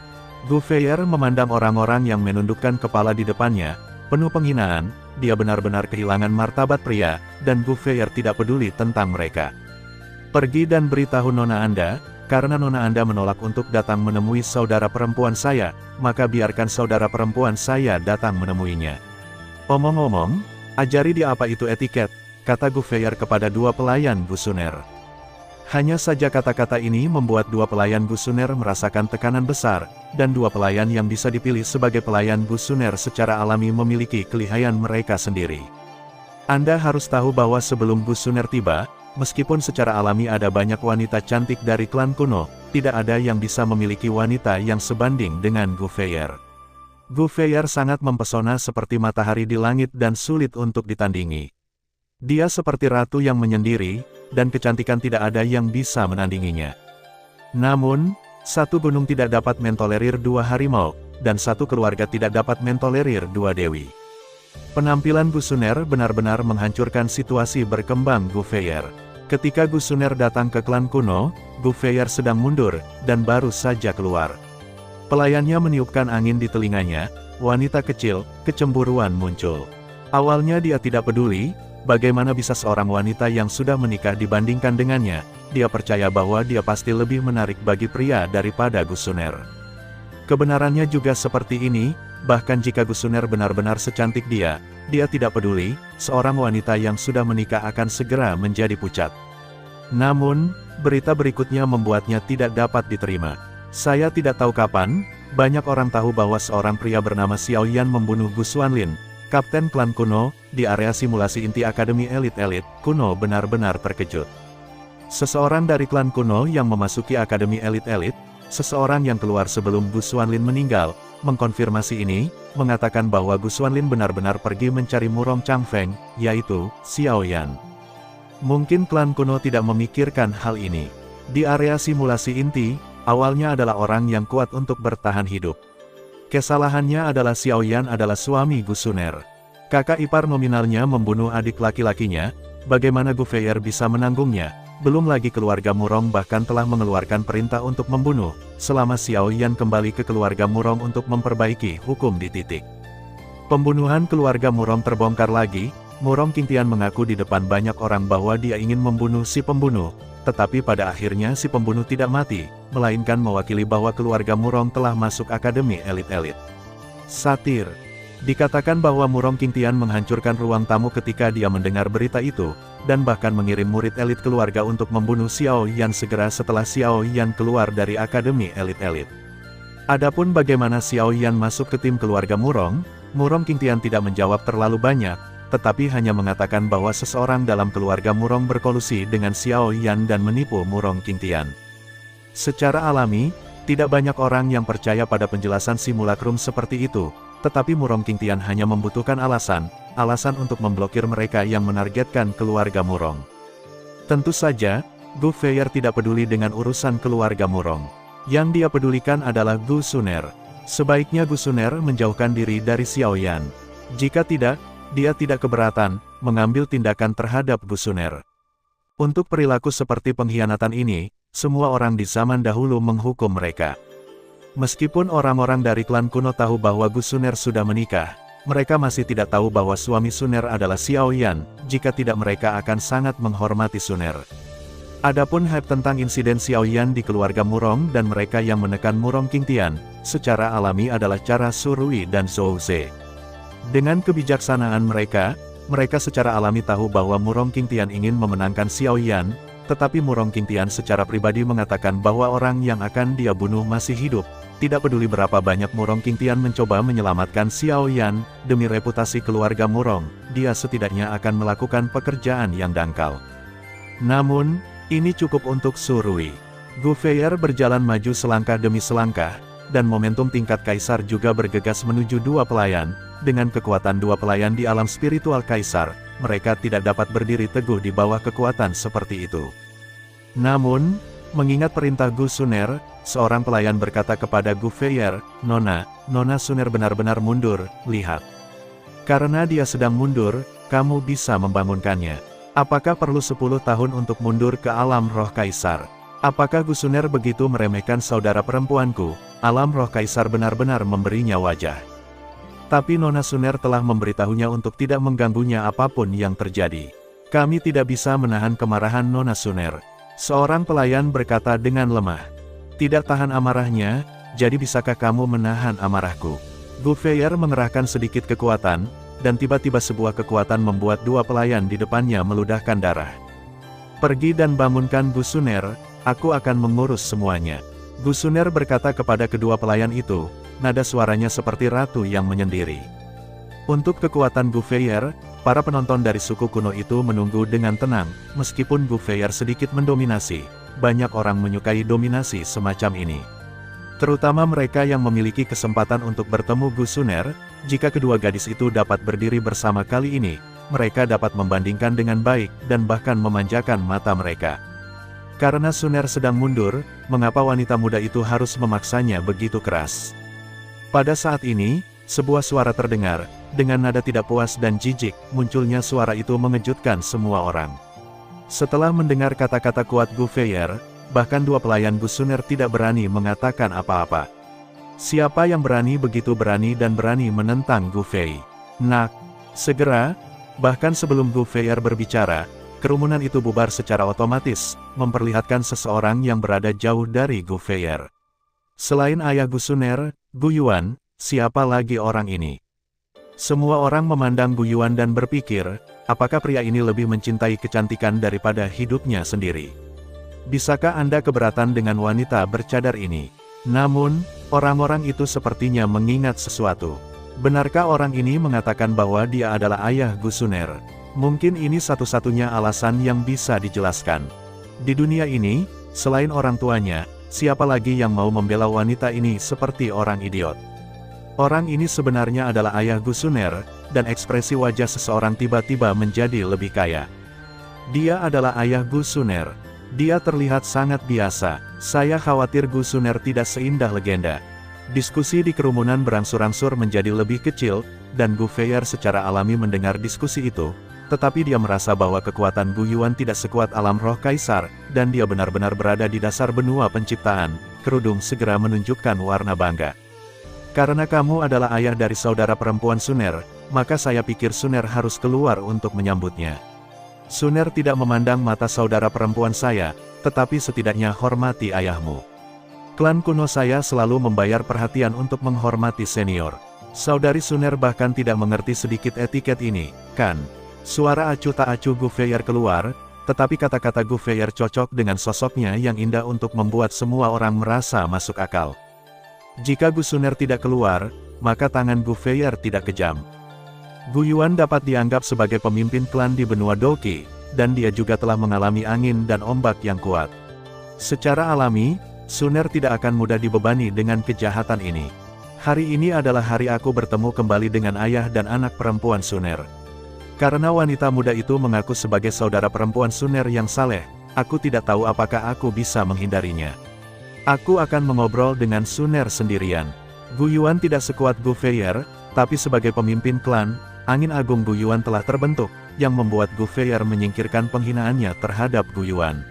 A: Gouveia memandang orang-orang yang menundukkan kepala di depannya, penuh penghinaan. Dia benar-benar kehilangan martabat pria, dan Gouveia tidak peduli tentang mereka. Pergi dan beritahu nona Anda, karena nona Anda menolak untuk datang menemui saudara perempuan saya, maka biarkan saudara perempuan saya datang menemuinya. Omong-omong, ajari dia apa itu etiket, kata Gouveia kepada dua pelayan Gusuner. Hanya saja kata-kata ini membuat dua pelayan Gusuner merasakan tekanan besar, dan dua pelayan yang bisa dipilih sebagai pelayan Gusuner secara alami memiliki kelihayan mereka sendiri. Anda harus tahu bahwa sebelum Gusuner tiba, meskipun secara alami ada banyak wanita cantik dari klan kuno, tidak ada yang bisa memiliki wanita yang sebanding dengan Gouveia. Gouveia sangat mempesona seperti matahari di langit dan sulit untuk ditandingi. Dia seperti ratu yang menyendiri, dan kecantikan tidak ada yang bisa menandinginya. Namun, satu gunung tidak dapat mentolerir dua harimau, dan satu keluarga tidak dapat mentolerir dua dewi. Penampilan Gusuner benar-benar menghancurkan situasi berkembang Gouveia. Ketika Gusuner datang ke klan kuno, Gouveia sedang mundur, dan baru saja keluar. Pelayannya meniupkan angin di telinganya, wanita kecil, kecemburuan muncul. Awalnya dia tidak peduli, bagaimana bisa seorang wanita yang sudah menikah dibandingkan dengannya. Dia percaya bahwa dia pasti lebih menarik bagi pria daripada Gusuner. Kebenarannya juga seperti ini, bahkan jika Gusuner benar-benar secantik dia tidak peduli, seorang wanita yang sudah menikah akan segera menjadi pucat. Namun, berita berikutnya membuatnya tidak dapat diterima. Saya tidak tahu kapan, banyak orang tahu bahwa seorang pria bernama Xiao Yan membunuh Gu Xuanlin, kapten klan kuno, di area simulasi inti Akademi Elit-Elit. Kuno benar-benar terkejut. Seseorang dari klan kuno yang memasuki Akademi Elit-Elit, seseorang yang keluar sebelum Gu Xuanlin meninggal, mengkonfirmasi ini, mengatakan bahwa Gu Xuanlin benar-benar pergi mencari Murong Changfeng, yaitu Xiao Yan. Mungkin klan kuno tidak memikirkan hal ini. Di area simulasi inti, awalnya adalah orang yang kuat untuk bertahan hidup. Kesalahannya adalah Xiao Yan adalah suami Gusuner. Kakak ipar nominalnya membunuh adik laki-lakinya, bagaimana Gouveia bisa menanggungnya? Belum lagi keluarga Murong bahkan telah mengeluarkan perintah untuk membunuh, selama Xiao Yan kembali ke keluarga Murong untuk memperbaiki hukum di titik. Pembunuhan keluarga Murong terbongkar lagi, Murong Qingtian mengaku di depan banyak orang bahwa dia ingin membunuh si pembunuh, tetapi pada akhirnya si pembunuh tidak mati, melainkan mewakili bahwa keluarga Murong telah masuk Akademi Elit-Elit. Satir. Dikatakan bahwa Murong Qingtian menghancurkan ruang tamu ketika dia mendengar berita itu, dan bahkan mengirim murid elit keluarga untuk membunuh Xiao Yan segera setelah Xiao Yan keluar dari Akademi Elit-Elit. Adapun bagaimana Xiao Yan masuk ke tim keluarga Murong, Murong Qingtian tidak menjawab terlalu banyak, tetapi hanya mengatakan bahwa seseorang dalam keluarga Murong berkolusi dengan Xiao Yan dan menipu Murong Qingtian. Secara alami, tidak banyak orang yang percaya pada penjelasan simulakrum seperti itu, tetapi Murong Qingtian hanya membutuhkan alasan untuk memblokir mereka yang menargetkan keluarga Murong. Tentu saja, Gouveia tidak peduli dengan urusan keluarga Murong. Yang dia pedulikan adalah Gusuner. Sebaiknya Gusuner menjauhkan diri dari Xiao Yan. Jika tidak, dia tidak keberatan mengambil tindakan terhadap Gusuner. Untuk perilaku seperti pengkhianatan ini, semua orang di zaman dahulu menghukum mereka. Meskipun orang-orang dari klan kuno tahu bahwa Gusuner sudah menikah, mereka masih tidak tahu bahwa suami Suner adalah Xiao Yan. Jika tidak, mereka akan sangat menghormati Suner. Adapun hype tentang insiden Xiao Yan di keluarga Murong dan mereka yang menekan Murong Qingtian, secara alami adalah cara Surui dan Zhou Ze. Dengan kebijaksanaan mereka secara alami tahu bahwa Murong Qingtian ingin memenangkan Xiao Yan, tetapi Murong Qingtian secara pribadi mengatakan bahwa orang yang akan dia bunuh masih hidup. Tidak peduli berapa banyak Murong Qingtian mencoba menyelamatkan Xiao Yan, demi reputasi keluarga Murong, dia setidaknya akan melakukan pekerjaan yang dangkal. Namun, ini cukup untuk Surui. Gouveia berjalan maju selangkah demi selangkah, dan momentum tingkat kaisar juga bergegas menuju dua pelayan. Dengan kekuatan dua pelayan di alam spiritual kaisar, mereka tidak dapat berdiri teguh di bawah kekuatan seperti itu. Namun, mengingat perintah Gu Suner, seorang pelayan berkata kepada Gu Feier, Nona Suner benar-benar mundur, lihat. Karena dia sedang mundur, kamu bisa membangunkannya. Apakah perlu 10 tahun untuk mundur ke alam roh kaisar? Apakah Gu Suner begitu meremehkan saudara perempuanku? Alam roh kaisar benar-benar memberinya wajah. Tapi Nona Suner telah memberitahunya untuk tidak mengganggunya apapun yang terjadi. Kami tidak bisa menahan kemarahan Nona Suner. Seorang pelayan berkata dengan lemah. Tidak tahan amarahnya, jadi bisakah kamu menahan amarahku? Gu Feier mengerahkan sedikit kekuatan, dan tiba-tiba sebuah kekuatan membuat dua pelayan di depannya meludahkan darah. Pergi dan bangunkan Gu Suner, aku akan mengurus semuanya. Gu Suner berkata kepada kedua pelayan itu, nada suaranya seperti ratu yang menyendiri. Untuk kekuatan Gu Feier, para penonton dari suku kuno itu menunggu dengan tenang, meskipun Gu Feier sedikit mendominasi. Banyak orang menyukai dominasi semacam ini. Terutama mereka yang memiliki kesempatan untuk bertemu Gu Suner. Jika kedua gadis itu dapat berdiri bersama kali ini, mereka dapat membandingkan dengan baik, dan bahkan memanjakan mata mereka. Karena Suner sedang mundur, mengapa wanita muda itu harus memaksanya begitu keras? Pada saat ini, sebuah suara terdengar. Dengan nada tidak puas dan jijik, munculnya suara itu mengejutkan semua orang. Setelah mendengar kata-kata kuat Gu Feier, bahkan dua pelayan Gu Suner tidak berani mengatakan apa-apa. Siapa yang berani begitu berani dan berani menentang Gu Fei? Nak, segera, bahkan sebelum Gu Feier berbicara, kerumunan itu bubar secara otomatis, memperlihatkan seseorang yang berada jauh dari Gu Feier. Selain ayah Gu Suner, Gu Yuan, siapa lagi orang ini? Semua orang memandang Gu Yuan dan berpikir, apakah pria ini lebih mencintai kecantikan daripada hidupnya sendiri? Bisakah Anda keberatan dengan wanita bercadar ini? Namun, orang-orang itu sepertinya mengingat sesuatu. Benarkah orang ini mengatakan bahwa dia adalah ayah Gu Suner? Mungkin ini satu-satunya alasan yang bisa dijelaskan. Di dunia ini, selain orang tuanya, siapa lagi yang mau membela wanita ini seperti orang idiot? Orang ini sebenarnya adalah ayah Gu Suner, dan ekspresi wajah seseorang tiba-tiba menjadi lebih kaya. Dia adalah ayah Gu Suner. Dia terlihat sangat biasa. Saya khawatir Gu Suner tidak seindah legenda. Diskusi di kerumunan berangsur-angsur menjadi lebih kecil, dan Gu Feier secara alami mendengar diskusi itu, tetapi dia merasa bahwa kekuatan Gu Yuan tidak sekuat alam roh kaisar, dan dia benar-benar berada di dasar benua penciptaan. Kerudung segera menunjukkan warna bangga. Karena kamu adalah ayah dari saudara perempuan Suner, maka saya pikir Suner harus keluar untuk menyambutnya. Suner tidak memandang mata saudara perempuan saya, tetapi setidaknya hormati ayahmu. Klan kuno saya selalu membayar perhatian untuk menghormati senior. Saudari Suner bahkan tidak mengerti sedikit etiket ini, kan? Suara acuh tak acuh Gu Feier keluar, tetapi kata-kata Gu Feier cocok dengan sosoknya yang indah untuk membuat semua orang merasa masuk akal. Jika Gu Suner tidak keluar, maka tangan Gu Feier tidak kejam. Gu Yuan dapat dianggap sebagai pemimpin klan di benua Doqi, dan dia juga telah mengalami angin dan ombak yang kuat. Secara alami, Suner tidak akan mudah dibebani dengan kejahatan ini. Hari ini adalah hari aku bertemu kembali dengan ayah dan anak perempuan Suner. Karena wanita muda itu mengaku sebagai saudara perempuan Suner yang saleh, aku tidak tahu apakah aku bisa menghindarinya. Aku akan mengobrol dengan Suner sendirian. Gu Yuan tidak sekuat Gu Feier, tapi sebagai pemimpin klan, angin agung Gu Yuan telah terbentuk, yang membuat Gu Feier menyingkirkan penghinaannya terhadap Gu Yuan.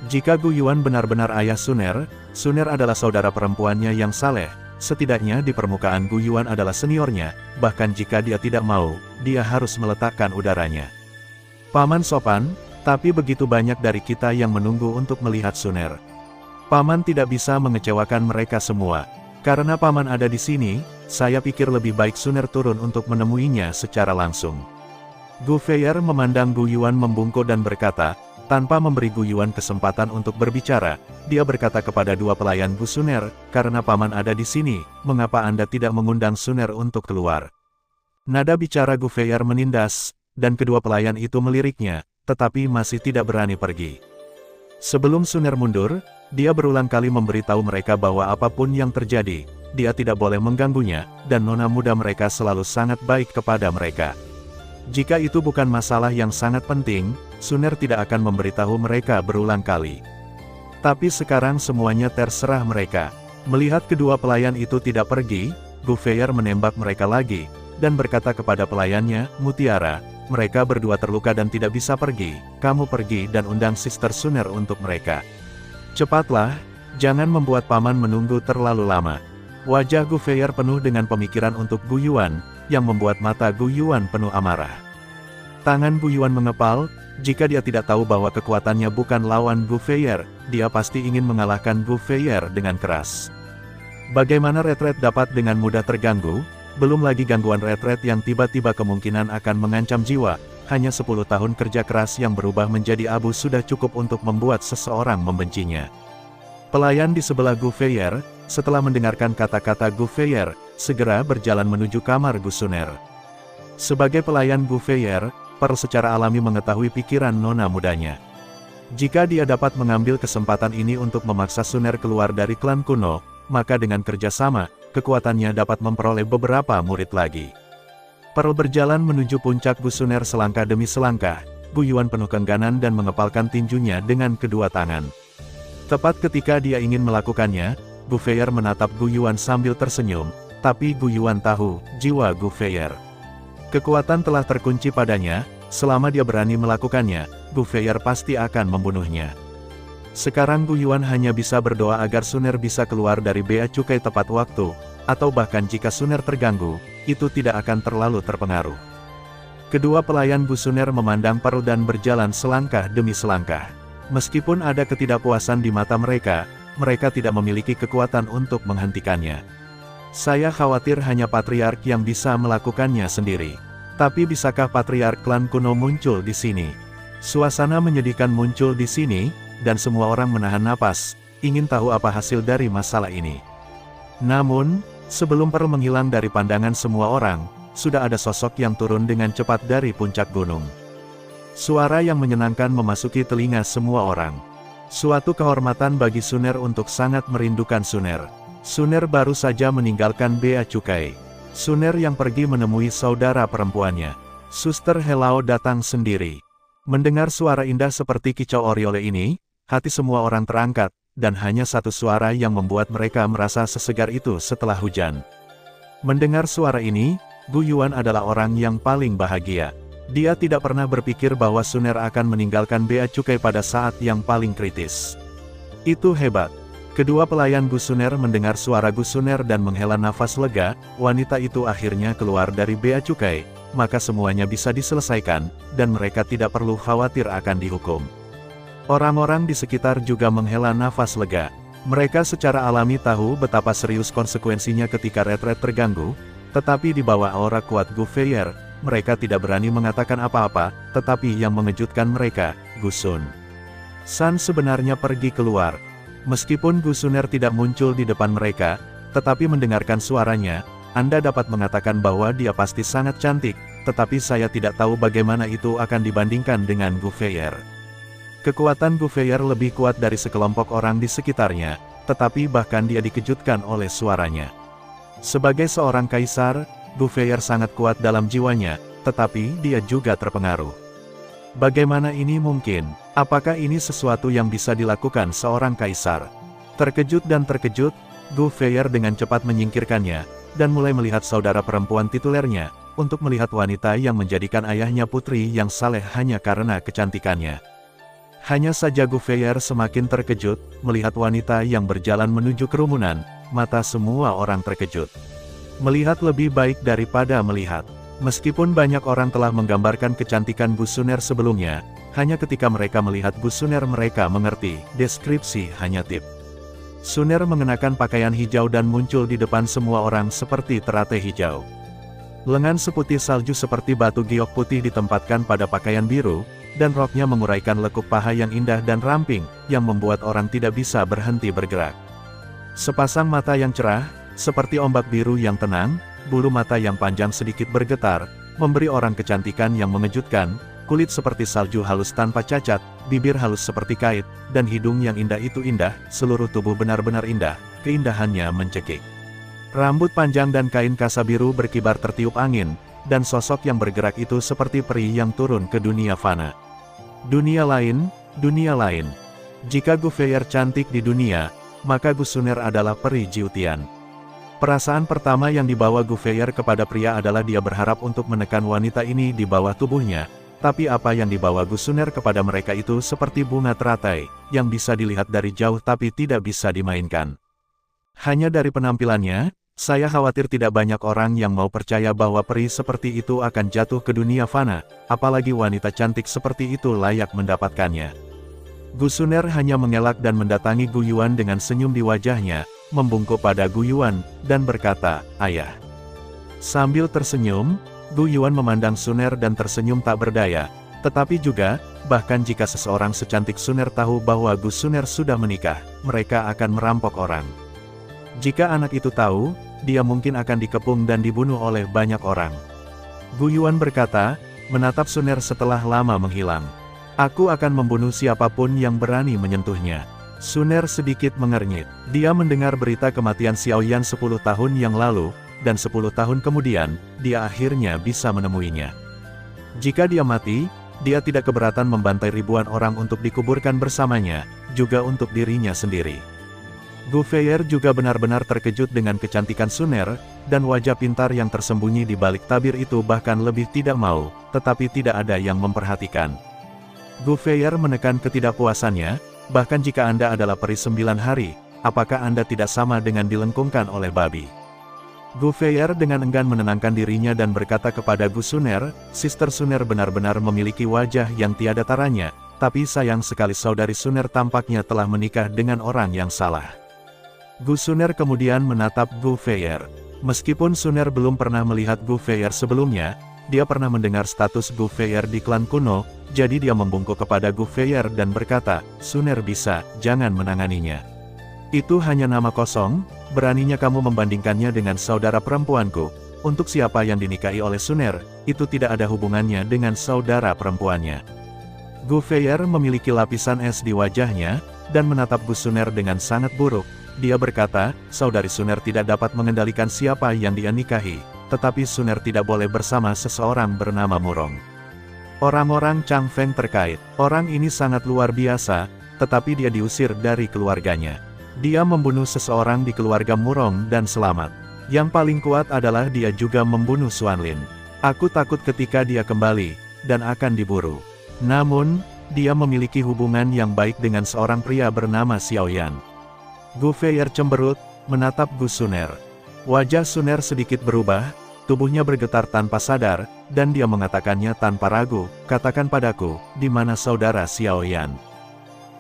A: Jika Gu Yuan benar-benar ayah Suner, Suner adalah saudara perempuannya yang saleh, setidaknya di permukaan Gu Yuan adalah seniornya, bahkan jika dia tidak mau, dia harus meletakkan udaranya. Paman sopan, tapi begitu banyak dari kita yang menunggu untuk melihat Suner. Paman tidak bisa mengecewakan mereka semua. Karena Paman ada di sini, saya pikir lebih baik Suner turun untuk menemuinya secara langsung. Gu Feier memandang Gu Yuan membungkuk dan berkata, tanpa memberi Gu Yuan kesempatan untuk berbicara, dia berkata kepada dua pelayan Gu Suner, karena Paman ada di sini, mengapa Anda tidak mengundang Suner untuk keluar? Nada bicara Gu Feier menindas, dan kedua pelayan itu meliriknya, tetapi masih tidak berani pergi. Sebelum Suner mundur, dia berulang kali memberitahu mereka bahwa apapun yang terjadi, dia tidak boleh mengganggunya, dan nona muda mereka selalu sangat baik kepada mereka. Jika itu bukan masalah yang sangat penting, Suner tidak akan memberitahu mereka berulang kali. Tapi sekarang semuanya terserah mereka. Melihat kedua pelayan itu tidak pergi, Gouveia menembak mereka lagi, dan berkata kepada pelayannya, Mutiara, mereka berdua terluka dan tidak bisa pergi, kamu pergi dan undang Sister Suner untuk mereka. Cepatlah, jangan membuat paman menunggu terlalu lama. Wajah Gouveia penuh dengan pemikiran untuk Gu Yuan, yang membuat mata Gu Yuan penuh amarah. Tangan Gu Yuan mengepal, jika dia tidak tahu bahwa kekuatannya bukan lawan Gouveia, dia pasti ingin mengalahkan Gouveia dengan keras. Bagaimana retret dapat dengan mudah terganggu? Belum lagi gangguan retret yang tiba-tiba kemungkinan akan mengancam jiwa, hanya 10 tahun kerja keras yang berubah menjadi abu sudah cukup untuk membuat seseorang membencinya. Pelayan di sebelah Gouveia, setelah mendengarkan kata-kata Gouveia, segera berjalan menuju kamar Gu Suner. Sebagai pelayan Gouveia, Pearl secara alami mengetahui pikiran nona mudanya. Jika dia dapat mengambil kesempatan ini untuk memaksa Suner keluar dari klan kuno, maka dengan kerjasama, kekuatannya dapat memperoleh beberapa murid lagi. Pearl berjalan menuju puncak Gu Suner selangkah demi selangkah, Gu Yuan penuh keengganan dan mengepalkan tinjunya dengan kedua tangan. Tepat ketika dia ingin melakukannya, Gouveia menatap Gu Yuan sambil tersenyum, tapi Gu Yuan tahu, jiwa Gouveia. Kekuatan telah terkunci padanya, selama dia berani melakukannya, Gouveia pasti akan membunuhnya. Sekarang Gu Yuan hanya bisa berdoa agar Suner bisa keluar dari bea cukai tepat waktu, atau bahkan jika Suner terganggu, itu tidak akan terlalu terpengaruh. Kedua pelayan Gu Suner memandang Pearl dan berjalan selangkah demi selangkah. Meskipun ada ketidakpuasan di mata mereka, mereka tidak memiliki kekuatan untuk menghentikannya. Saya khawatir hanya Patriark yang bisa melakukannya sendiri. Tapi bisakah Patriark klan kuno muncul di sini? Suasana menyedihkan muncul di sini, dan semua orang menahan napas, ingin tahu apa hasil dari masalah ini. Namun, sebelum Pearl menghilang dari pandangan semua orang, sudah ada sosok yang turun dengan cepat dari puncak gunung. Suara yang menyenangkan memasuki telinga semua orang. Suatu kehormatan bagi Suner untuk sangat merindukan Suner. Suner baru saja meninggalkan bea cukai. Suner yang pergi menemui saudara perempuannya. Suster Helao datang sendiri. Mendengar suara indah seperti kicau Oriole ini, hati semua orang terangkat, dan hanya satu suara yang membuat mereka merasa sesegar itu setelah hujan. Mendengar suara ini, Gu Yuan adalah orang yang paling bahagia. Dia tidak pernah berpikir bahwa Suner akan meninggalkan bea cukai pada saat yang paling kritis. Itu hebat. Kedua pelayan Gu Suner mendengar suara Gu Suner dan menghela nafas lega, wanita itu akhirnya keluar dari bea cukai, maka semuanya bisa diselesaikan, dan mereka tidak perlu khawatir akan dihukum. Orang-orang di sekitar juga menghela nafas lega. Mereka secara alami tahu betapa serius konsekuensinya ketika retret terganggu, tetapi di bawah aura kuat Gouveia, mereka tidak berani mengatakan apa-apa, tetapi yang mengejutkan mereka, Gu Sun. San sebenarnya pergi keluar. Meskipun Gu Suner tidak muncul di depan mereka, tetapi mendengarkan suaranya, Anda dapat mengatakan bahwa dia pasti sangat cantik, tetapi saya tidak tahu bagaimana itu akan dibandingkan dengan Gouveia. Kekuatan Gouveia lebih kuat dari sekelompok orang di sekitarnya, tetapi bahkan dia dikejutkan oleh suaranya. Sebagai seorang kaisar, Gouveia sangat kuat dalam jiwanya, tetapi dia juga terpengaruh. Bagaimana ini mungkin? Apakah ini sesuatu yang bisa dilakukan seorang kaisar? Terkejut dan terkejut, Gouveia dengan cepat menyingkirkannya, dan mulai melihat saudara perempuan titulernya, untuk melihat wanita yang menjadikan ayahnya putri yang saleh hanya karena kecantikannya. Hanya saja Gouveia semakin terkejut, melihat wanita yang berjalan menuju kerumunan, mata semua orang terkejut. Melihat lebih baik daripada melihat. Meskipun banyak orang telah menggambarkan kecantikan Gu Suner sebelumnya, hanya ketika mereka melihat Gu Suner mereka mengerti, deskripsi hanya tip. Suner mengenakan pakaian hijau dan muncul di depan semua orang seperti teratai hijau. Lengan seputih salju seperti batu giok putih ditempatkan pada pakaian biru, dan roknya menguraikan lekuk paha yang indah dan ramping, yang membuat orang tidak bisa berhenti bergerak. Sepasang mata yang cerah, seperti ombak biru yang tenang, bulu mata yang panjang sedikit bergetar, memberi orang kecantikan yang mengejutkan, kulit seperti salju halus tanpa cacat, bibir halus seperti kait, dan hidung yang indah itu indah, seluruh tubuh benar-benar indah, keindahannya mencekik. Rambut panjang dan kain kasa biru berkibar tertiup angin, dan sosok yang bergerak itu seperti peri yang turun ke dunia fana. Dunia lain, dunia lain. Jika Gu Feier cantik di dunia, maka Gu Suner adalah peri Jiutian. Perasaan pertama yang dibawa Gu Feier kepada pria adalah dia berharap untuk menekan wanita ini di bawah tubuhnya. Tapi apa yang dibawa Gu Suner kepada mereka itu seperti bunga teratai, yang bisa dilihat dari jauh tapi tidak bisa dimainkan. Hanya dari penampilannya, saya khawatir tidak banyak orang yang mau percaya bahwa peri seperti itu akan jatuh ke dunia fana, apalagi wanita cantik seperti itu layak mendapatkannya. Gu Suner hanya mengelak dan mendatangi Gu Yuan dengan senyum di wajahnya, membungkuk pada Gu Yuan, dan berkata, "Ayah." Sambil tersenyum, Gu Yuan memandang Suner dan tersenyum tak berdaya. Tetapi juga, bahkan jika seseorang secantik Suner tahu bahwa Gu Suner sudah menikah, mereka akan merampok orang. Jika anak itu tahu, dia mungkin akan dikepung dan dibunuh oleh banyak orang. Gu Yuan berkata, menatap Suner setelah lama menghilang. "Aku akan membunuh siapapun yang berani menyentuhnya." Suner sedikit mengernyit. Dia mendengar berita kematian Xiao Yan 10 tahun yang lalu, dan 10 tahun kemudian, dia akhirnya bisa menemuinya. Jika dia mati, dia tidak keberatan membantai ribuan orang untuk dikuburkan bersamanya, juga untuk dirinya sendiri. Gu Feier juga benar-benar terkejut dengan kecantikan Suner, dan wajah pintar yang tersembunyi di balik tabir itu bahkan lebih tidak mau, tetapi tidak ada yang memperhatikan. Gu Feier menekan ketidakpuasannya, bahkan jika Anda adalah peri 9 hari, apakah Anda tidak sama dengan dilengkungkan oleh babi? Gu Feier dengan enggan menenangkan dirinya dan berkata kepada Gu Suner, "Sister Suner benar-benar memiliki wajah yang tiada taranya, tapi sayang sekali saudari Suner tampaknya telah menikah dengan orang yang salah." Gu Suner kemudian menatap Gu Feier. Meskipun Suner belum pernah melihat Gu Feier sebelumnya, dia pernah mendengar status Gu Feier di klan kuno, jadi dia membungkuk kepada Gu Feier dan berkata, "Suner bisa, jangan menanganinya. Itu hanya nama kosong, beraninya kamu membandingkannya dengan saudara perempuanku. Untuk siapa yang dinikahi oleh Suner, itu tidak ada hubungannya dengan saudara perempuannya." Gu Feier memiliki lapisan es di wajahnya, dan menatap Gu Suner dengan sangat buruk. Dia berkata, saudari Suner tidak dapat mengendalikan siapa yang dia nikahi, tetapi Suner tidak boleh bersama seseorang bernama Murong. Orang-orang Chang Feng terkait. Orang ini sangat luar biasa, tetapi dia diusir dari keluarganya. Dia membunuh seseorang di keluarga Murong dan selamat. Yang paling kuat adalah dia juga membunuh Xuanlin. Aku takut ketika dia kembali, dan akan diburu. Namun, dia memiliki hubungan yang baik dengan seorang pria bernama Xiao Yan. Gu Feier cemberut, menatap Gu Suner. Wajah Suner sedikit berubah, tubuhnya bergetar tanpa sadar, dan dia mengatakannya tanpa ragu, "Katakan padaku, di mana saudara Xiao Yan?"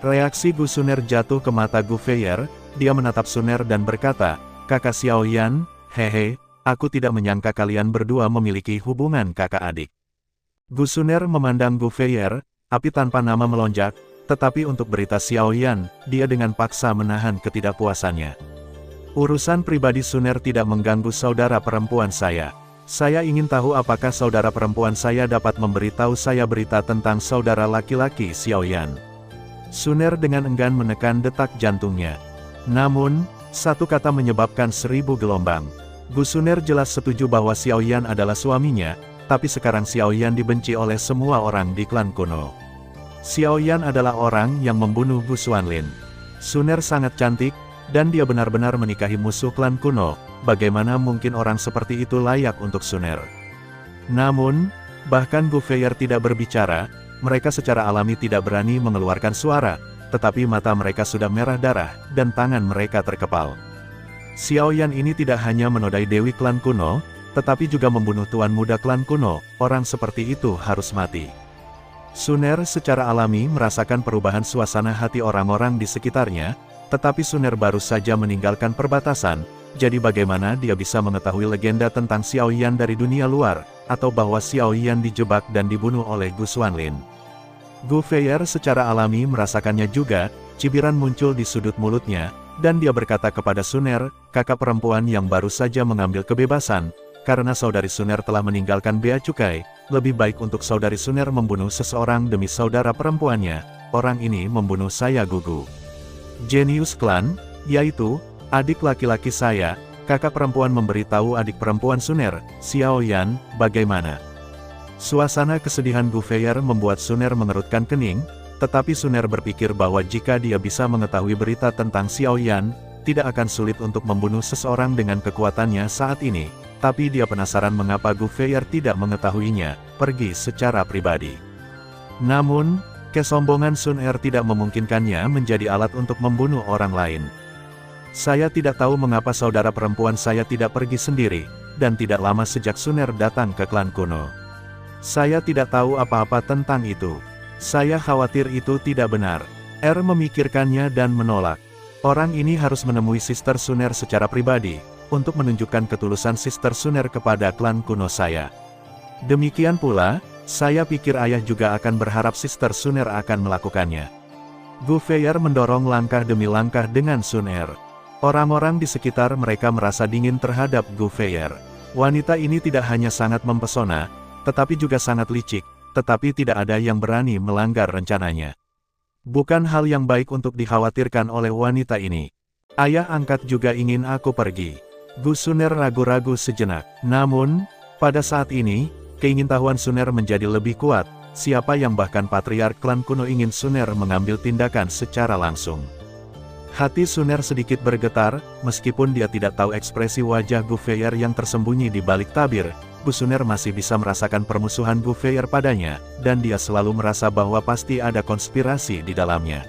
A: Reaksi Gu Suner jatuh ke mata Gu Feier, dia menatap Suner dan berkata, "Kakak Xiao Yan, hehe, aku tidak menyangka kalian berdua memiliki hubungan kakak adik." Gu Suner memandang Gu Feier, api tanpa nama melonjak, tetapi untuk berita Xiao Yan, dia dengan paksa menahan ketidakpuasannya. "Urusan pribadi Suner tidak mengganggu saudara perempuan saya. Saya ingin tahu apakah saudara perempuan saya dapat memberitahu saya berita tentang saudara laki-laki Xiao Yan." Suner dengan enggan menekan detak jantungnya. Namun, satu kata menyebabkan 1000 gelombang. Gu Suner jelas setuju bahwa Xiao Yan adalah suaminya, tapi sekarang Xiao Yan dibenci oleh semua orang di klan kuno. Xiao Yan adalah orang yang membunuh Gu Xuanlin. Suner sangat cantik, dan dia benar-benar menikahi musuh klan kuno. Bagaimana mungkin orang seperti itu layak untuk Suner? Namun, bahkan Gu Feier tidak berbicara, mereka secara alami tidak berani mengeluarkan suara, tetapi mata mereka sudah merah darah, dan tangan mereka terkepal. Xiao Yan ini tidak hanya menodai Dewi klan kuno, tetapi juga membunuh tuan muda klan kuno. Orang seperti itu harus mati. Suner secara alami merasakan perubahan suasana hati orang-orang di sekitarnya, tetapi Suner baru saja meninggalkan perbatasan, jadi bagaimana dia bisa mengetahui legenda tentang Xiao Yan dari dunia luar, atau bahwa Xiao Yan dijebak dan dibunuh oleh Gu Xuanlin. Gu Feier secara alami merasakannya juga, cibiran muncul di sudut mulutnya, dan dia berkata kepada Suner, kakak perempuan yang baru saja mengambil kebebasan, karena saudari Suner telah meninggalkan bea cukai, lebih baik untuk saudari Suner membunuh seseorang demi saudara perempuannya. Orang ini membunuh saya Gugu. Jenius klan, yaitu, adik laki-laki saya, kakak perempuan memberitahu adik perempuan Suner, Xiao Yan, bagaimana? Suasana kesedihan Gu Feier membuat Sun Er mengerutkan kening, tetapi Sun Er berpikir bahwa jika dia bisa mengetahui berita tentang Xiao Yan, tidak akan sulit untuk membunuh seseorang dengan kekuatannya saat ini. Tapi dia penasaran mengapa Gu Feier tidak mengetahuinya, pergi secara pribadi. Namun, kesombongan Sun Er tidak memungkinkannya menjadi alat untuk membunuh orang lain. Saya tidak tahu mengapa saudara perempuan saya tidak pergi sendiri, dan tidak lama sejak Sun Er datang ke klan kuno. Saya tidak tahu apa-apa tentang itu. Saya khawatir itu tidak benar. Er memikirkannya dan menolak. Orang ini harus menemui Sister Sun Er secara pribadi, untuk menunjukkan ketulusan Sister Sun Er kepada klan kuno saya. Demikian pula, saya pikir ayah juga akan berharap Sister Sun Er akan melakukannya. Gu Feier mendorong langkah demi langkah dengan Sun Er. Orang-orang di sekitar mereka merasa dingin terhadap Gu Feier. Wanita ini tidak hanya sangat mempesona, tetapi juga sangat licik, tetapi tidak ada yang berani melanggar rencananya. Bukan hal yang baik untuk dikhawatirkan oleh wanita ini. Ayah angkat juga ingin aku pergi. Gu Sun Er ragu-ragu sejenak. Namun, pada saat ini, keingintahuan Sun Er menjadi lebih kuat. Siapa yang bahkan patriark klan kuno ingin Sun Er mengambil tindakan secara langsung. Hati Sun Er sedikit bergetar, meskipun dia tidak tahu ekspresi wajah Gu Feier yang tersembunyi di balik tabir. Gu Sun Er masih bisa merasakan permusuhan Gu Feier padanya, dan dia selalu merasa bahwa pasti ada konspirasi di dalamnya.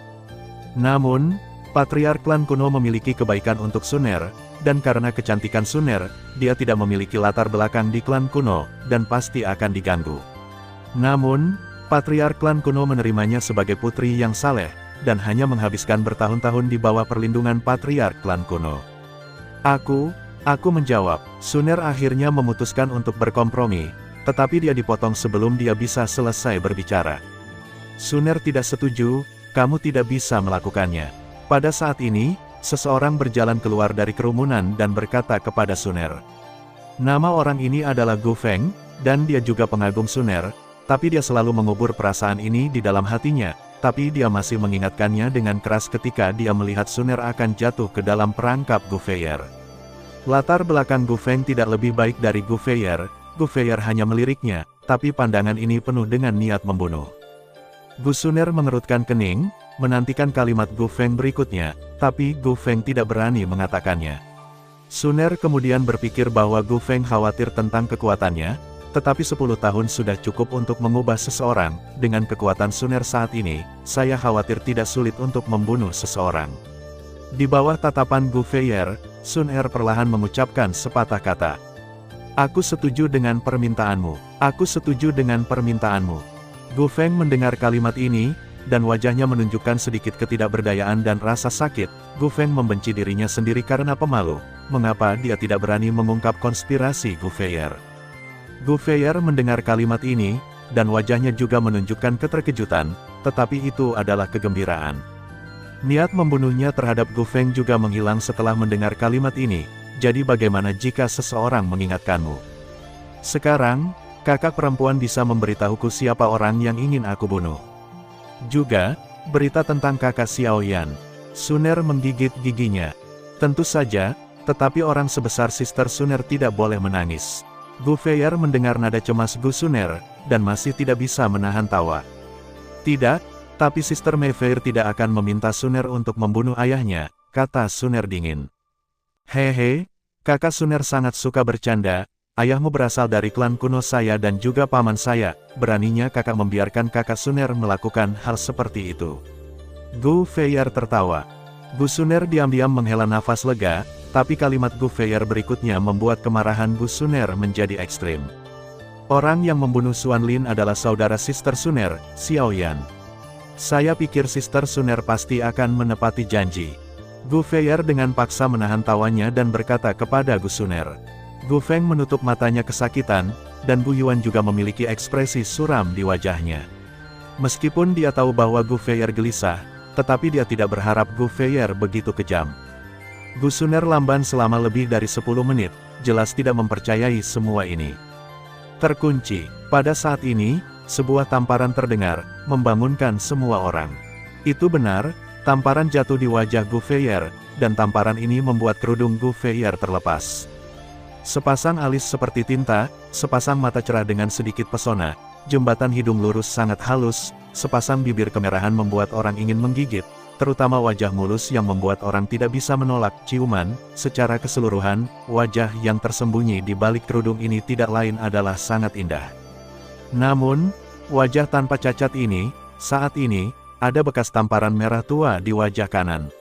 A: Namun, patriark klan kuno memiliki kebaikan untuk Sun Er, dan karena kecantikan Sun Er, dia tidak memiliki latar belakang di klan kuno, dan pasti akan diganggu. Namun, patriark klan kuno menerimanya sebagai putri yang saleh, dan hanya menghabiskan bertahun-tahun di bawah perlindungan patriark klan kuno. Aku menjawab. Sun Er akhirnya memutuskan untuk berkompromi, tetapi dia dipotong sebelum dia bisa selesai berbicara. Sun Er tidak setuju, kamu tidak bisa melakukannya. Pada saat ini, seseorang berjalan keluar dari kerumunan dan berkata kepada Sun Er. Nama orang ini adalah Gu Feng, dan dia juga pengagum Sun Er, tapi dia selalu mengubur perasaan ini di dalam hatinya, tapi dia masih mengingatkannya dengan keras ketika dia melihat Sun Er akan jatuh ke dalam perangkap Gu Feier. Latar belakang Gu Feng tidak lebih baik dari Gu Feier hanya meliriknya, tapi pandangan ini penuh dengan niat membunuh. Gu Sun Er mengerutkan kening, menantikan kalimat Gu Feng berikutnya, tapi Gu Feng tidak berani mengatakannya. Sun Er kemudian berpikir bahwa Gu Feng khawatir tentang kekuatannya, tetapi 10 tahun sudah cukup untuk mengubah seseorang. Dengan kekuatan Sun Er saat ini, saya khawatir tidak sulit untuk membunuh seseorang. Di bawah tatapan Gu Feier, Sun Er perlahan mengucapkan sepatah kata. Aku setuju dengan permintaanmu. Aku setuju dengan permintaanmu. Gu Feng mendengar kalimat ini, dan wajahnya menunjukkan sedikit ketidakberdayaan dan rasa sakit. Gu Feng membenci dirinya sendiri karena pemalu. Mengapa dia tidak berani mengungkap konspirasi Gu Feier? Gu Feier mendengar kalimat ini, dan wajahnya juga menunjukkan keterkejutan, tetapi itu adalah kegembiraan. Niat membunuhnya terhadap Gu Feng juga menghilang setelah mendengar kalimat ini. Jadi bagaimana jika seseorang mengingatkanmu? Sekarang, kakak perempuan bisa memberitahuku siapa orang yang ingin aku bunuh. Juga, berita tentang kakak Xiao Yan. Sun Er menggigit giginya. Tentu saja, tetapi orang sebesar Sister Sun Er tidak boleh menangis. Gu Feier mendengar nada cemas Gu Sun Er, dan masih tidak bisa menahan tawa. Tidak. Tapi Sister Meifer tidak akan meminta Sun Er untuk membunuh ayahnya, kata Sun Er dingin. Hehe, kakak Sun Er sangat suka bercanda, ayahmu berasal dari klan kuno saya dan juga paman saya, beraninya kakak membiarkan kakak Sun Er melakukan hal seperti itu. Gu Feier tertawa. Gu Sun Er diam-diam menghela nafas lega, tapi kalimat Gu Feier berikutnya membuat kemarahan Gu Sun Er menjadi ekstrim. Orang yang membunuh Xuan Lin adalah saudara Sister Sun Er, Xiao Yan. Saya pikir Sister Sun Er pasti akan menepati janji. Gu Feier dengan paksa menahan tawanya dan berkata kepada Gu Sun Er. Gu Feng menutup matanya kesakitan, dan Gu Yuan juga memiliki ekspresi suram di wajahnya. Meskipun dia tahu bahwa Gu Feier gelisah, tetapi dia tidak berharap Gu Feier begitu kejam. Gu Sun Er lamban selama lebih dari 10 menit, jelas tidak mempercayai semua ini. Terkunci. Pada saat ini, sebuah tamparan terdengar, membangunkan semua orang. Itu benar, tamparan jatuh di wajah Gu Feier, dan tamparan ini membuat kerudung Gu Feier terlepas. Sepasang alis seperti tinta, sepasang mata cerah dengan sedikit pesona, jembatan hidung lurus sangat halus, sepasang bibir kemerahan membuat orang ingin menggigit, terutama wajah mulus yang membuat orang tidak bisa menolak ciuman. Secara keseluruhan, wajah yang tersembunyi di balik kerudung ini tidak lain adalah sangat indah. Namun, wajah tanpa cacat ini, saat ini, ada bekas tamparan merah tua di wajah kanan.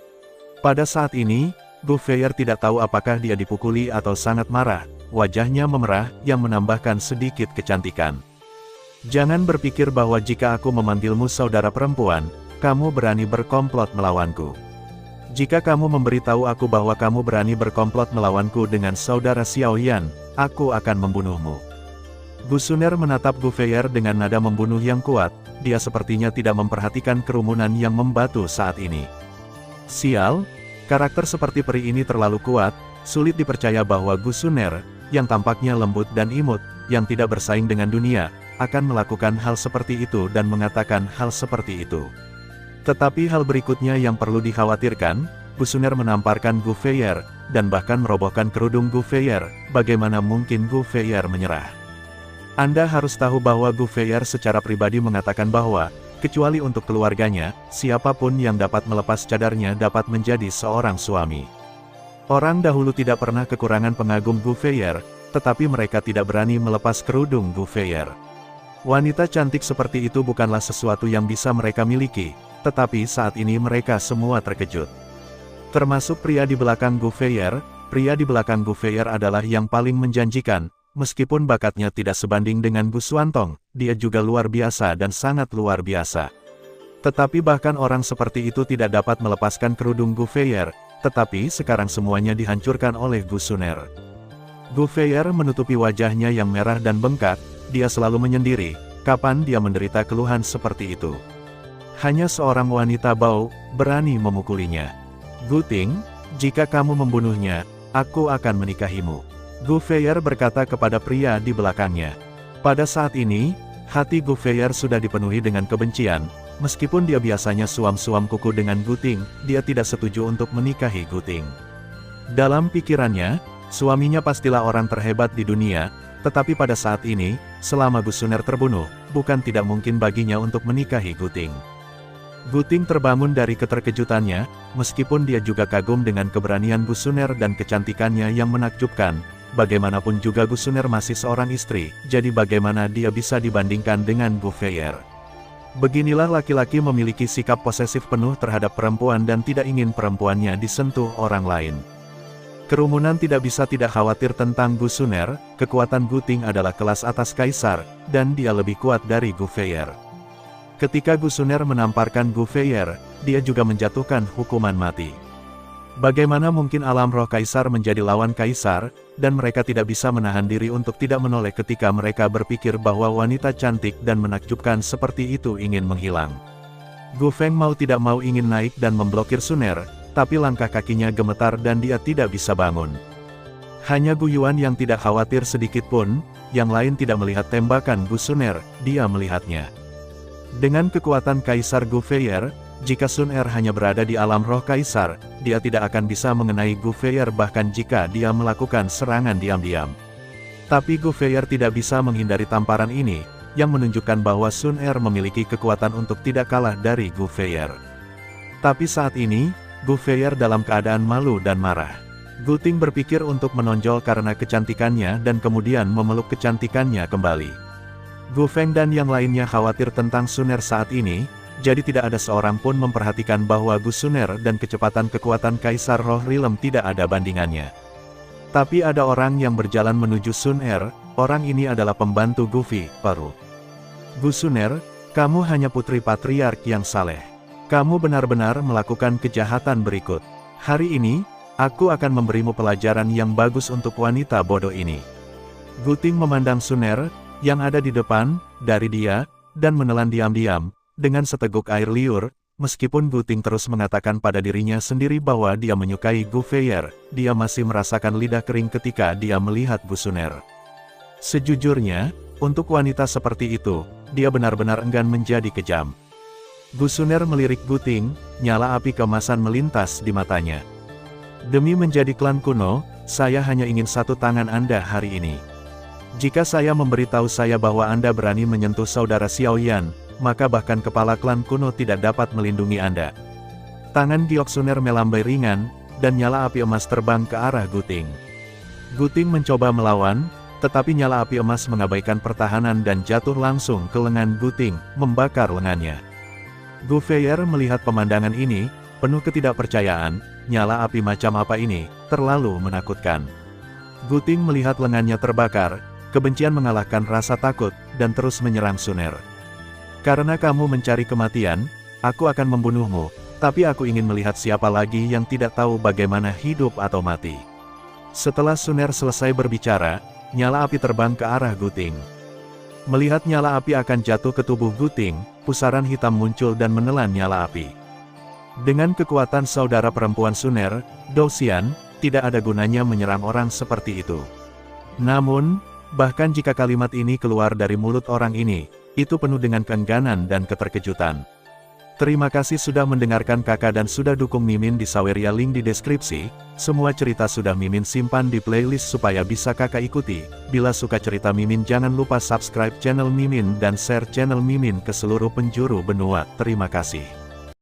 A: Pada saat ini, Gouveia tidak tahu apakah dia dipukuli atau sangat marah, wajahnya memerah yang menambahkan sedikit kecantikan. Jangan berpikir bahwa jika aku memanggilmu saudara perempuan, kamu berani berkomplot melawanku. Jika kamu memberitahu aku bahwa kamu berani berkomplot melawanku dengan saudara Xiaoyan, aku akan membunuhmu. Gusuner menatap Gouveia dengan nada membunuh yang kuat, dia sepertinya tidak memperhatikan kerumunan yang membatu saat ini. Sial, karakter seperti peri ini terlalu kuat, sulit dipercaya bahwa Gusuner, yang tampaknya lembut dan imut, yang tidak bersaing dengan dunia, akan melakukan hal seperti itu dan mengatakan hal seperti itu. Tetapi hal berikutnya yang perlu dikhawatirkan, Gusuner menamparkan Gouveia, dan bahkan merobohkan kerudung Gouveia. Bagaimana mungkin Gouveia menyerah? Anda harus tahu bahwa Gouveia secara pribadi mengatakan bahwa, kecuali untuk keluarganya, siapapun yang dapat melepas cadarnya dapat menjadi seorang suami. Orang dahulu tidak pernah kekurangan pengagum Gouveia, tetapi mereka tidak berani melepas kerudung Gouveia. Wanita cantik seperti itu bukanlah sesuatu yang bisa mereka miliki, tetapi saat ini mereka semua terkejut. Termasuk pria di belakang Gouveia. Pria di belakang Gouveia adalah yang paling menjanjikan. Meskipun bakatnya tidak sebanding dengan Gu Xuantong, dia juga luar biasa dan sangat luar biasa. Tetapi bahkan orang seperti itu tidak dapat melepaskan kerudung Gouveia, tetapi sekarang semuanya dihancurkan oleh Gusuner. Gouveia menutupi wajahnya yang merah dan bengkak, dia selalu menyendiri, kapan dia menderita keluhan seperti itu. Hanya seorang wanita bau, berani memukulinya. Guting, jika kamu membunuhnya, aku akan menikahimu. Gouveia berkata kepada pria di belakangnya. Pada saat ini, hati Gouveia sudah dipenuhi dengan kebencian, meskipun dia biasanya suam-suam kuku dengan Guting, dia tidak setuju untuk menikahi Guting. Dalam pikirannya, suaminya pastilah orang terhebat di dunia, tetapi pada saat ini, selama Gusuner terbunuh, bukan tidak mungkin baginya untuk menikahi Guting. Guting terbangun dari keterkejutannya, meskipun dia juga kagum dengan keberanian Gusuner dan kecantikannya yang menakjubkan. Bagaimanapun juga Gusuner masih seorang istri, jadi bagaimana dia bisa dibandingkan dengan Gouveia? Beginilah laki-laki memiliki sikap posesif penuh terhadap perempuan dan tidak ingin perempuannya disentuh orang lain. Kerumunan tidak bisa tidak khawatir tentang Gusuner, kekuatan Guting adalah kelas atas kaisar, dan dia lebih kuat dari Gouveia. Ketika Gusuner menamparkan Gouveia, dia juga menjatuhkan hukuman mati. Bagaimana mungkin alam roh kaisar menjadi lawan kaisar, dan mereka tidak bisa menahan diri untuk tidak menoleh ketika mereka berpikir bahwa wanita cantik dan menakjubkan seperti itu ingin menghilang. Gu Feng mau tidak mau ingin naik dan memblokir Suner, tapi langkah kakinya gemetar dan dia tidak bisa bangun. Hanya Gu Yuan yang tidak khawatir sedikit pun, yang lain tidak melihat tembakan Gu Suner, dia melihatnya. Dengan kekuatan Kaisar Gouveia, jika Sun Er hanya berada di alam roh Kaisar, dia tidak akan bisa mengenai Gouveia bahkan jika dia melakukan serangan diam-diam. Tapi Gouveia tidak bisa menghindari tamparan ini, yang menunjukkan bahwa Sun Er memiliki kekuatan untuk tidak kalah dari Gouveia. Tapi saat ini, Gouveia dalam keadaan malu dan marah. Gu Ting berpikir untuk menonjol karena kecantikannya dan kemudian memeluk kecantikannya kembali. Gu Feng dan yang lainnya khawatir tentang Sun Er saat ini, jadi tidak ada seorang pun memperhatikan bahwa Gu Sun Er dan kecepatan kekuatan Kaisar Roh Realm tidak ada bandingannya. Tapi ada orang yang berjalan menuju Sun Er, orang ini adalah pembantu Gu Fi, Paru. Gu Sun Er, kamu hanya putri patriark yang saleh. Kamu benar-benar melakukan kejahatan berikut. Hari ini, aku akan memberimu pelajaran yang bagus untuk wanita bodoh ini. Gu Ting memandang Sun Er, yang ada di depan, dari dia, dan menelan diam-diam, dengan seteguk air liur, meskipun Gu Ting terus mengatakan pada dirinya sendiri bahwa dia menyukai Gouveia, dia masih merasakan lidah kering ketika dia melihat Gu Sun Er. Sejujurnya, untuk wanita seperti itu, dia benar-benar enggan menjadi kejam. Gu Sun Er melirik Gu Ting, nyala api keemasan melintas di matanya. Demi menjadi klan kuno, saya hanya ingin satu tangan Anda hari ini. Jika saya memberitahu saya bahwa Anda berani menyentuh saudara Xiaoyan, maka bahkan kepala klan kuno tidak dapat melindungi Anda. Tangan Gyoksuner melambai ringan, dan nyala api emas terbang ke arah Guting. Guting mencoba melawan, tetapi nyala api emas mengabaikan pertahanan dan jatuh langsung ke lengan Guting, membakar lengannya. Gu Feier melihat pemandangan ini, penuh ketidakpercayaan, nyala api macam apa ini, terlalu menakutkan. Guting melihat lengannya terbakar, kebencian mengalahkan rasa takut, dan terus menyerang Suner. Karena kamu mencari kematian, aku akan membunuhmu, tapi aku ingin melihat siapa lagi yang tidak tahu bagaimana hidup atau mati. Setelah Suner selesai berbicara, nyala api terbang ke arah Guting. Melihat nyala api akan jatuh ke tubuh Guting, pusaran hitam muncul dan menelan nyala api. Dengan kekuatan saudara perempuan Suner, Dou Xian, tidak ada gunanya menyerang orang seperti itu. Namun, bahkan jika kalimat ini keluar dari mulut orang ini, itu penuh dengan keengganan dan keterkejutan. Terima kasih sudah mendengarkan kakak dan sudah dukung Mimin di Saweria, link di deskripsi. Semua cerita sudah Mimin simpan di playlist supaya bisa kakak ikuti. Bila suka cerita Mimin jangan lupa subscribe channel Mimin dan share channel Mimin ke seluruh penjuru benua. Terima kasih.